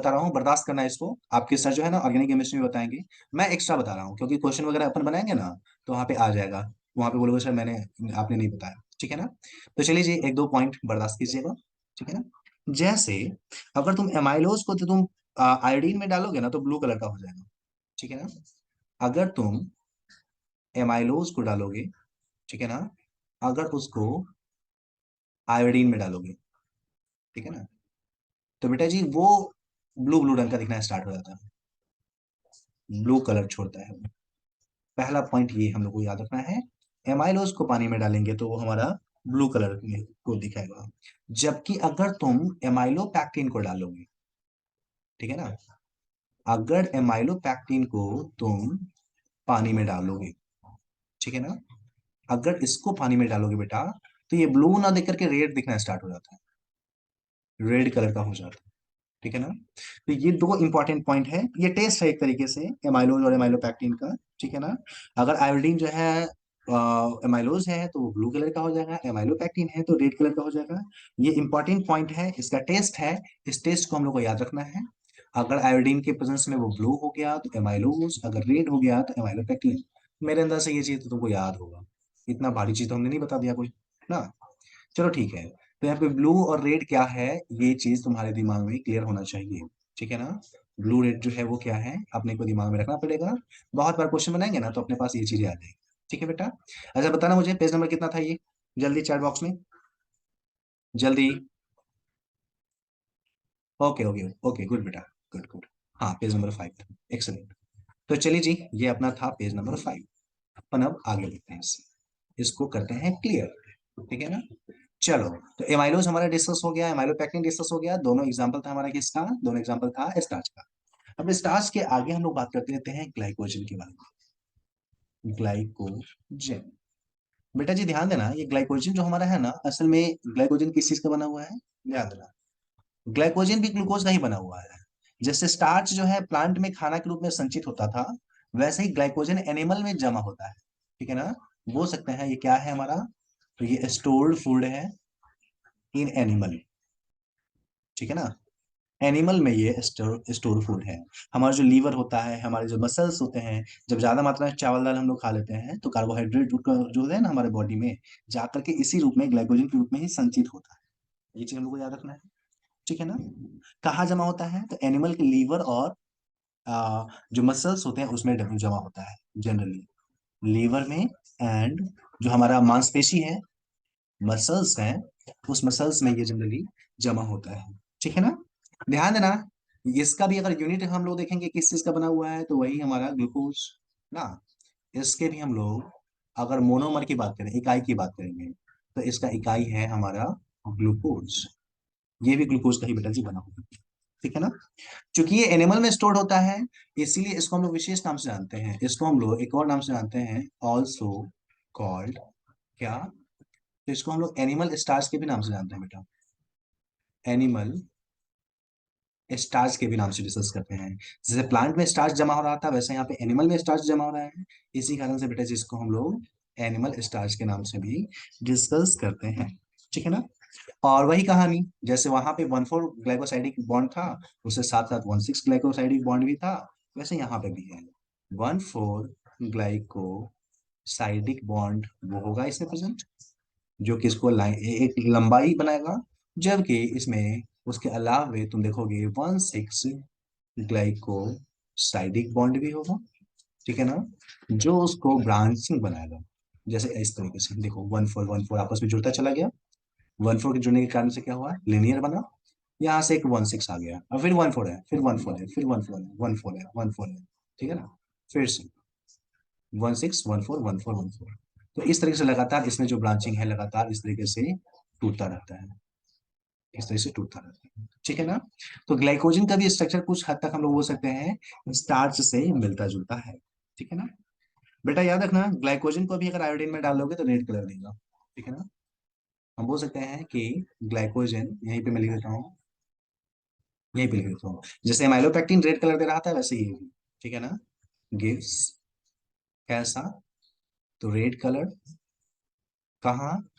रहा हूँ, बर्दाश्त करना है इसको। आपके सर जो है ना ऑर्गेनिक केमिस्ट्री में बताएंगे, मैं एक्स्ट्रा बता रहा हूँ क्योंकि क्वेश्चन वगैरह अपन बनाएंगे ना, तो वहां पे आ जाएगा, वहां पे बोलोगे सर मैंने, आपने नहीं बताया। ठीक है ना, तो चलिए जी एक दो पॉइंट बर्दाश्त कीजिएगा। ठीक है ना, जैसे अगर तुम एमाइलोज को तो तुम आयोडीन में डालोगे ना तो ब्लू कलर का हो जाएगा। ठीक है ना, अगर तुम एमाइलोज को डालोगे, ठीक है ना, अगर उसको आयोडीन में डालोगे, ठीक है ना, तो बेटा जी वो ब्लू ब्लू रंग का दिखना स्टार्ट हो जाता है, ब्लू कलर छोड़ता है वो। पहला पॉइंट ये हम लोग को याद रखना है, एमाइलोज को पानी में डालेंगे तो वो हमारा ब्लू कलर में को दिखाएगा, जबकि अगर तुम एमाइलोपैक्टिन को डालोगे, ठीक है ना, अगर एमाइलोपैक्टिन को तुम पानी में डालोगे, ठीक है ना, अगर इसको पानी में डालोगे बेटा, तो ये ब्लू ना देख करके रेड दिखना स्टार्ट हो जाता है, रेड कलर का हो जाता है। ठीक है ना, तो ये दो इंपॉर्टेंट पॉइंट है, ये टेस्ट है एक तरीके से एमाइलोज और एमाइलोपैक्टिन का। ठीक है ना, अगर आयोडीन जो है एमाइलोज है तो वो ब्लू कलर का हो जाएगा, एमाइलोपैक्टिन है तो रेड कलर का हो जाएगा। ये इंपॉर्टेंट पॉइंट है, इसका टेस्ट है, इस टेस्ट को हम लोग को याद रखना है। अगर आयोडीन के प्रेजेंस में वो ब्लू हो गया तो एमाइलोज, अगर रेड हो गया तो एमाइलोपेक्टिन। मेरे अंदर से ये चीज तो तुमको याद होगा, इतना भारी चीज तो हमने नहीं बता दिया कोई ना। चलो ठीक है, तो यहाँ पे ब्लू और रेड क्या है, ये चीज तुम्हारे दिमाग में क्लियर होना चाहिए, ठीक है ना। ब्लू रेड जो है वो क्या है, अपने को दिमाग में रखना पड़ेगा। बहुत बार क्वेश्चन बनाएंगे ना तो अपने पास ये चीजें आ जाएगी। ठीक है बेटा, अच्छा बताना मुझे पेज नंबर कितना था ये, जल्दी चैट बॉक्स में, जल्दी। ओके ओके ओके, गुड बेटा, गुड गुड। हाँ पेज नंबर 5 था, एक्सलेंट। तो चलिए जी, ये अपना था पेज नंबर 5। अपन अब आगे बढ़ते हैं, इसको करते हैं क्लियर, ठीक है ना। चलो, तो एमाइलोज हमारा डिस्कस हो गया, एमाइलोपेक्टिन डिस्कस हो गया, दोनों एग्जांपल था हमारा किसका, दोनों एग्जांपल था स्टार्च का। अब स्टार्च के आगे हम लोग बात करते रहते हैं ग्लाइकोजन के बारे में। ग्लाइकोजन, बेटा जी ध्यान देना, ये ग्लाइकोजन जो हमारा है ना, असल में ग्लाइकोजन किस चीज का बना हुआ है, याद देना। ग्लाइकोजन भी ग्लूकोज का ही बना हुआ है। जैसे स्टार्च जो है प्लांट में खाना के रूप में संचित होता था, वैसे ही ग्लाइकोजन एनिमल में जमा होता है, ठीक है ना। बोल सकते हैं ये क्या है हमारा, तो ये स्टोर्ड फूड है इन एनिमल, ठीक है ना। एनिमल में ये स्टोर फूड है। हमारा जो लीवर होता है, हमारे जो मसल्स होते हैं, जब ज्यादा मात्रा में चावल दाल हम लोग खा लेते हैं तो कार्बोहाइड्रेट जो है ना हमारे बॉडी में, जाकर के इसी रूप में ग्लाइकोजन के रूप में ही संचित होता है। ये चीज हम लोग को याद रखना है, ठीक है ना। कहाँ जमा होता है, तो एनिमल के लीवर और जो मसल्स होते हैं उसमें जमा होता है जनरली, लीवर में। एंड जो हमारा मांसपेशी है, मसल्स हैं, उस मसल्स में ये जनरली जमा होता है, ठीक है ना। ध्यान देना, इसका भी अगर यूनिट हम लोग देखेंगे किस चीज का बना हुआ है, तो वही हमारा ग्लूकोज ना। इसके भी हम लोग अगर मोनोमर की बात करें, इकाई की बात करेंगे, तो इसका इकाई है हमारा ग्लूकोज। ये भी ग्लूकोज का ही बेटा जी बना हुआ है, ठीक है ना। चूंकि ये एनिमल में स्टोर्ड होता है, इसीलिए इसको हम लोग विशेष नाम से जानते हैं, इसको हम लोग एक और नाम से जानते हैं, ऑल्सो कॉल्ड क्या, तो इसको हम लोग एनिमल स्टार्च के भी नाम से जानते हैं बेटा, एनिमल स्टार्च के भी नाम से डिस्कस करते हैं। जैसे प्लांट में स्टार्च जमा हो रहा था, वैसे यहाँ पे एनिमल में स्टार्च जमा हो रहा है। इसी कारण से बेटा जिसको हम लोग एनिमल स्टार्च के नाम से भी डिस्कस करते हैं, ठीक है ना। और वही कहानी, जैसे वहां पे 1,4 ग्लाइकोसाइडिक बॉन्ड था, उसके साथ साथ 1,6 ग्लाइकोसाइडिक बॉन्ड भी था, वैसे यहाँ पे भी है 1,4 ग्लाइकोसाइडिक बॉन्ड, वो होगा इसमें प्रेजेंट, जो कि इसको एक लंबाई बनाएगा। जबकि इसमें उसके अलावे तुम देखोगे 1,6 ग्लाइकोसाइडिक बॉन्ड भी होगा, ठीक है ना, जो उसको ब्रांचिंग बनाएगा। जैसे इस तरीके से देखो, 1,4 आपस में जुड़ता चला गया, 1,4 के जुड़ने के कारण से क्या हुआ, लिनियर बना। यहाँ से एक 1,6 आ गया, और फिर 1,4 है, फिर 1,4 है, फिर 1,4 है, 1,4 है, 1,4 है, ठीक है ना। फिर से 1,6 1,4 1,4 1,4। तो इस तरीके से लगातार इसमें जो ब्रांचिंग है, लगातार इस तरीके से टूटता रहता है, इस तरह से टूटता रहता है, ठीक है ना। तो ग्लाइकोजन का भी स्ट्रक्चर कुछ हद तक हम लोग बोल सकते हैं स्टार्च से मिलता जुलता है, ठीक है ना। बेटा याद रखना, ग्लाइकोजन को भी अगर आयोडीन में डाल दोगे तो रेड कलर देगा, ठीक है ना। हम बोल सकते हैं कि ग्लाइकोजन, यहीं पे मैं लिख देता हूँ, यहीं पे लिख देता हूँ, जैसे माइलोपेक्टिन रेड कलर दे रहा था, वैसे ये भी, ठीक है ना, गिव्स कैसा, तो रेड कलर। कहाँ,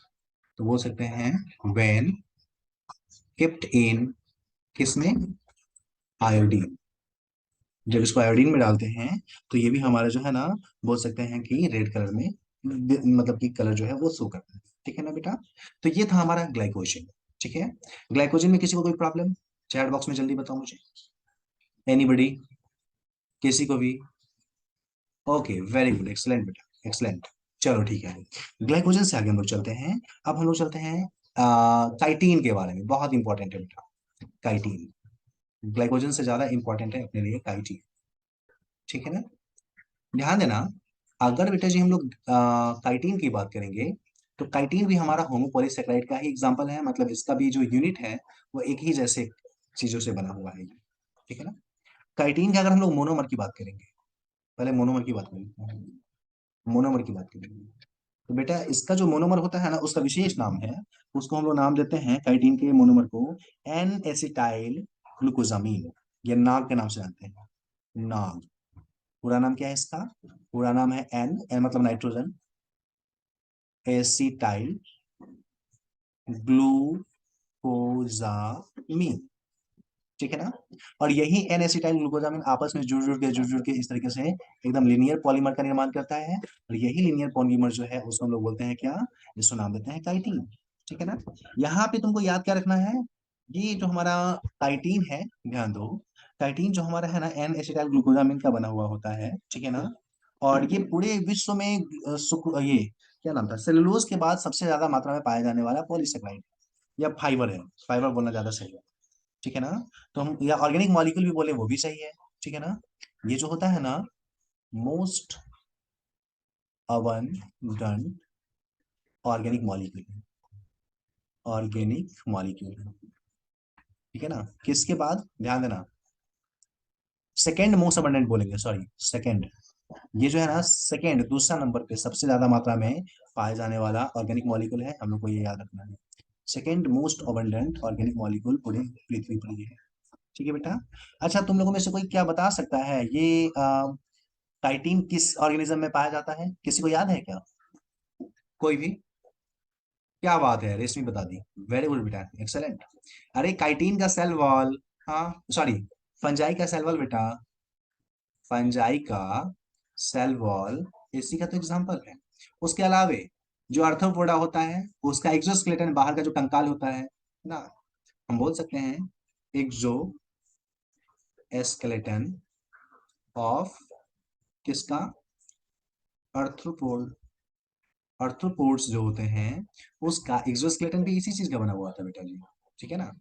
तो बोल सकते हैं व्हेन kept इन, किसमें, आयोडीन। जब इसको आयोडीन में डालते हैं तो ये भी हमारा जो है ना, बोल सकते हैं कि रेड कलर में, मतलब कि कलर जो है वो शो करता है, ठीक है ना बेटा। तो ये था हमारा ग्लाइकोजन, ठीक है। ग्लाइकोजन में किसी को कोई प्रॉब्लम, चैट बॉक्स में जल्दी बताओ मुझे, एनीबडी, किसी को भी। ओके वेरी गुड, एक्सलेंट बेटा, एक्सलेंट। चलो ठीक है, ग्लाइकोजन से आगे हम लोग चलते हैं। अब हम लोग चलते हैं काइटीन के बारे में, बहुत इंपॉर्टेंट है बेटा, काइटीन। ग्लाइकोजन से ज्यादा इंपॉर्टेंट है अपने लिए काइटीन, ठीक है ना। ध्यान देना, अगर बेटा जी हम लोग काइटीन की बात करेंगे, तो काइटीन भी हमारा होमोपॉलीसेकेराइड का ही एग्जांपल है, मतलब इसका भी जो यूनिट है वो एक ही जैसे चीजों से बना हुआ है ये, ठीक है ना। काइटीन के अगर हम लोग मोनोमर की बात करेंगे, पहले मोनोमर की बात करेंगे, मोनोमर की बात करेंगे, तो बेटा इसका जो मोनोमर होता है ना, उसका विशेष नाम है, उसको हम लोग नाम देते हैं काइटीन के मोनोमर को एन एसिटाइल ग्लूकोजामीन, ये नाग के नाम से जानते हैं, नाग। पूरा नाम क्या है इसका, पूरा नाम है एन, एन मतलब नाइट्रोजन, एसिटाइल ग्लूकोजामीन, ठीक है ना। और यही एन एसिटाइल ग्लूकोजामिन आपस में जुड़ जुड़ के इस तरीके से एकदम लिनियर पॉलीमर का निर्माण करता है, और यही लिनियर पॉलीमर जो है उसको हम लोग बोलते हैं क्या, जिसको नाम देते हैं काइटिन। ठीक है ना। यहाँ पे तुमको याद क्या रखना है, ये जो हमारा काइटिन है, ध्यान दो, काइटिन जो हमारा है ना एन एसिटाइल ग्लूकोजामिन का बना हुआ होता है, ठीक है ना। और ये पूरे विश्व में ये क्या नाम था, सेलुलोज के बाद सबसे ज्यादा मात्रा में पाया जाने वाला पॉलीसेक्राइड या फाइबर है, फाइबर बोलना ज्यादा सही है। ठीक है ना। तो हम या ऑर्गेनिक मॉलिक्यूल भी बोले वो भी सही है। ठीक है ना। ये जो होता है ना, most abundant organic molecule, organic molecule, ठीक है ना, किसके बाद ध्यान देना, सेकेंड मोस्ट अबंडेंट बोलेंगे, सॉरी सेकेंड, ये जो है ना सेकेंड दूसरा नंबर पे सबसे ज्यादा मात्रा में पाए जाने वाला ऑर्गेनिक मॉलिक्यूल है, हम लोग को ये याद रखना है। Second most abundant organic molecule पूरे पृथ्वी पर ये है। ठीक है बेटा। अच्छा, तुम लोगों में से कोई क्या बता सकता है ये काइटिन किस ऑर्गेनिज्म में पाया जाता है, किसी को याद है क्या, कोई भी? क्या बात है, रेशमी बता दी। वेरी गुड बेटा, एक्सेलेंट। अरे काइटिन का सेल वॉल, हाँ सॉरी, फंजाई का सेल वॉल बेटा, फंजाई का सेल वॉल इसी का तो एग्जांपल है। उसके अलावे जो अर्थ्रोपोडा होता है उसका एक्सोस्केलेटन, बाहर का जो कंकाल होता है ना, हम बोल सकते हैं एक्सो एस्केलेटन ऑफ किसका, अर्थ्रोपोड, अर्थ्रोपोड्स जो होते हैं उसका एक्सोस्केलेटन भी इसी चीज का बना हुआ था बेटा जी। ठीक है ना।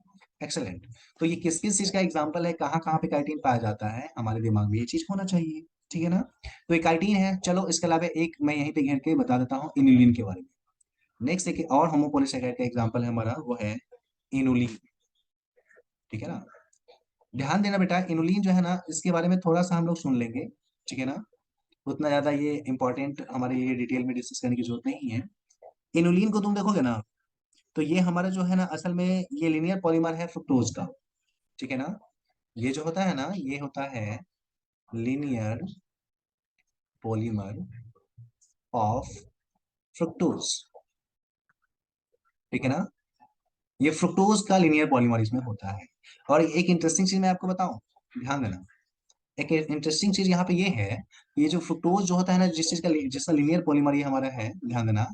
एक्सेलेंट। तो ये किस किस चीज का एग्जांपल है, कहाँ कहाँ पे काइटिन पाया जाता है, हमारे दिमाग में ये चीज होना चाहिए। ठीक है ना। तो ये काइटिन है, चलो इसके अलावा एक मैं यहीं पे घेर के बता देता हूँ इनुलिन के बारे में। नेक्स्ट एक और होमोपोलीसेकेराइड का एग्जांपल है हमारा, वो है इनुलिन। ठीक है ना। ध्यान देना बेटा, इनुलिन जो है ना इसके बारे में थोड़ा सा हम लोग सुन लेंगे। ठीक है ना। उतना ज्यादा ये इंपॉर्टेंट हमारे लिए डिटेल में डिस्कस करने की जरूरत नहीं है। इनुलिन को तुम देखोगे ना, तो ये हमारा जो है ना असल में ये लीनियर पॉलीमर है फ्रुक्टोज का। ठीक है ना। ये जो होता है ना ये होता है लीनियर पॉलीमर ऑफ फ्रुक्टोज। ठीक है ना। ये फ्रुक्टोज का लीनियर पॉलीमर इसमें होता है। और एक इंटरेस्टिंग चीज मैं आपको बताऊं, ध्यान देना, एक इंटरेस्टिंग चीज यहाँ पे ये है, ये जो फ्रुक्टोज जो होता है ना, जिसका लीनियर पॉलीमर ये हमारा है, ध्यान देना,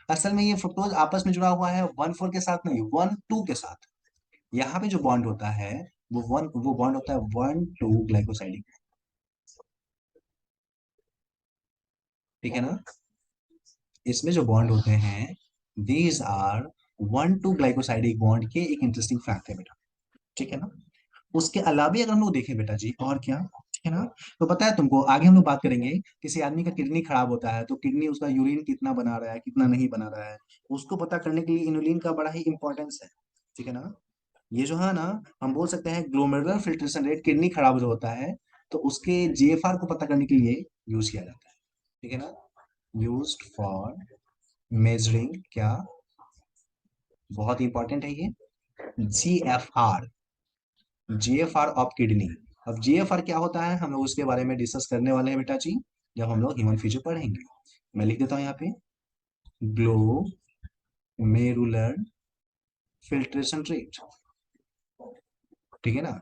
असल में ये फ्रुक्टोज आपस में जुड़ा हुआ है 1,4 के साथ नहीं, 1,2 के साथ। यहाँ पे जो बॉन्ड होता है वो बॉन्ड होता है 1,2 ग्लाइकोसाइडिक। ठीक है ना। इसमें जो बॉन्ड होते हैं दीज आर 1,2 ग्लाइकोसाइडिक बॉन्ड के एक इंटरेस्टिंग फैक्ट है बेटा। ठीक है ना। उसके अलावा अगर हम लोग देखें बेटा जी, और क्या, ठीक है ना, तो पता है तुमको, आगे हम लोग बात करेंगे, किसी आदमी का किडनी खराब होता है तो किडनी उसका यूरिन कितना बना रहा है कितना नहीं बना रहा है, उसको पता करने के लिए इनुलिन का बड़ा ही इंपॉर्टेंस है। ठीक है ना। ये जो है ना, हम बोल सकते हैं ग्लोमेरुलर फिल्ट्रेशन रेट, किडनी खराब जो होता है तो उसके जीएफआर को पता करने के लिए यूज किया जाता है। ठीक है ना। यूज्ड फॉर मेजरिंग क्या, बहुत इंपॉर्टेंट है ये, जीएफआर, जीएफआर ऑफ किडनी। अब जीएफआर क्या होता है हम लोग उसके बारे में डिस्कस करने वाले हैं बेटा जी, जब हम लोग ह्यूमन फिजियो पढ़ेंगे। मैं लिख देता हूँ यहाँ पे, ग्लोमेरुलर फिल्ट्रेशन रेट। ठीक है ना।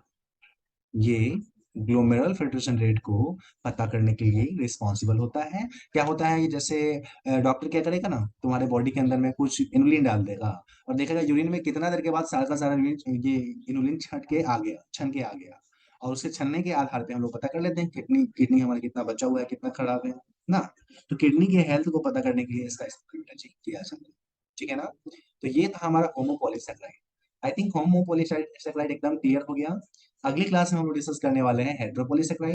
ये ग्लोमेरुलर फिल्ट्रेशन रेट को पता करने के लिए रिस्पॉन्सिबल होता है। क्या होता है, ये जैसे डॉक्टर क्या करेगा ना, तुम्हारे बॉडी के अंदर में कुछ इनुलिन डाल देगा और देखेगा यूरिन में कितना देर के बाद सारा का सारा ये इनुलिन छट के आ गया, छन के आ गया, और उसके छनने के आधार पे हम लोग पता कर लेते हैं किडनी किडनी हमारा कितना बचा हुआ है कितना खराब है ना। तो किडनी के हेल्थ को पता करने के लिए इसका इस्तेमाल किया जाता है। ठीक है ना। तो ये था हमारा होमोपोलीसेक्राइड। आई थिंक होमोपोलीसेक्राइड एकदम क्लियर हो गया। अगली क्लास में हम लोग डिस्कस करने वाले हैं हेट्रोपोलीसेक्राइड।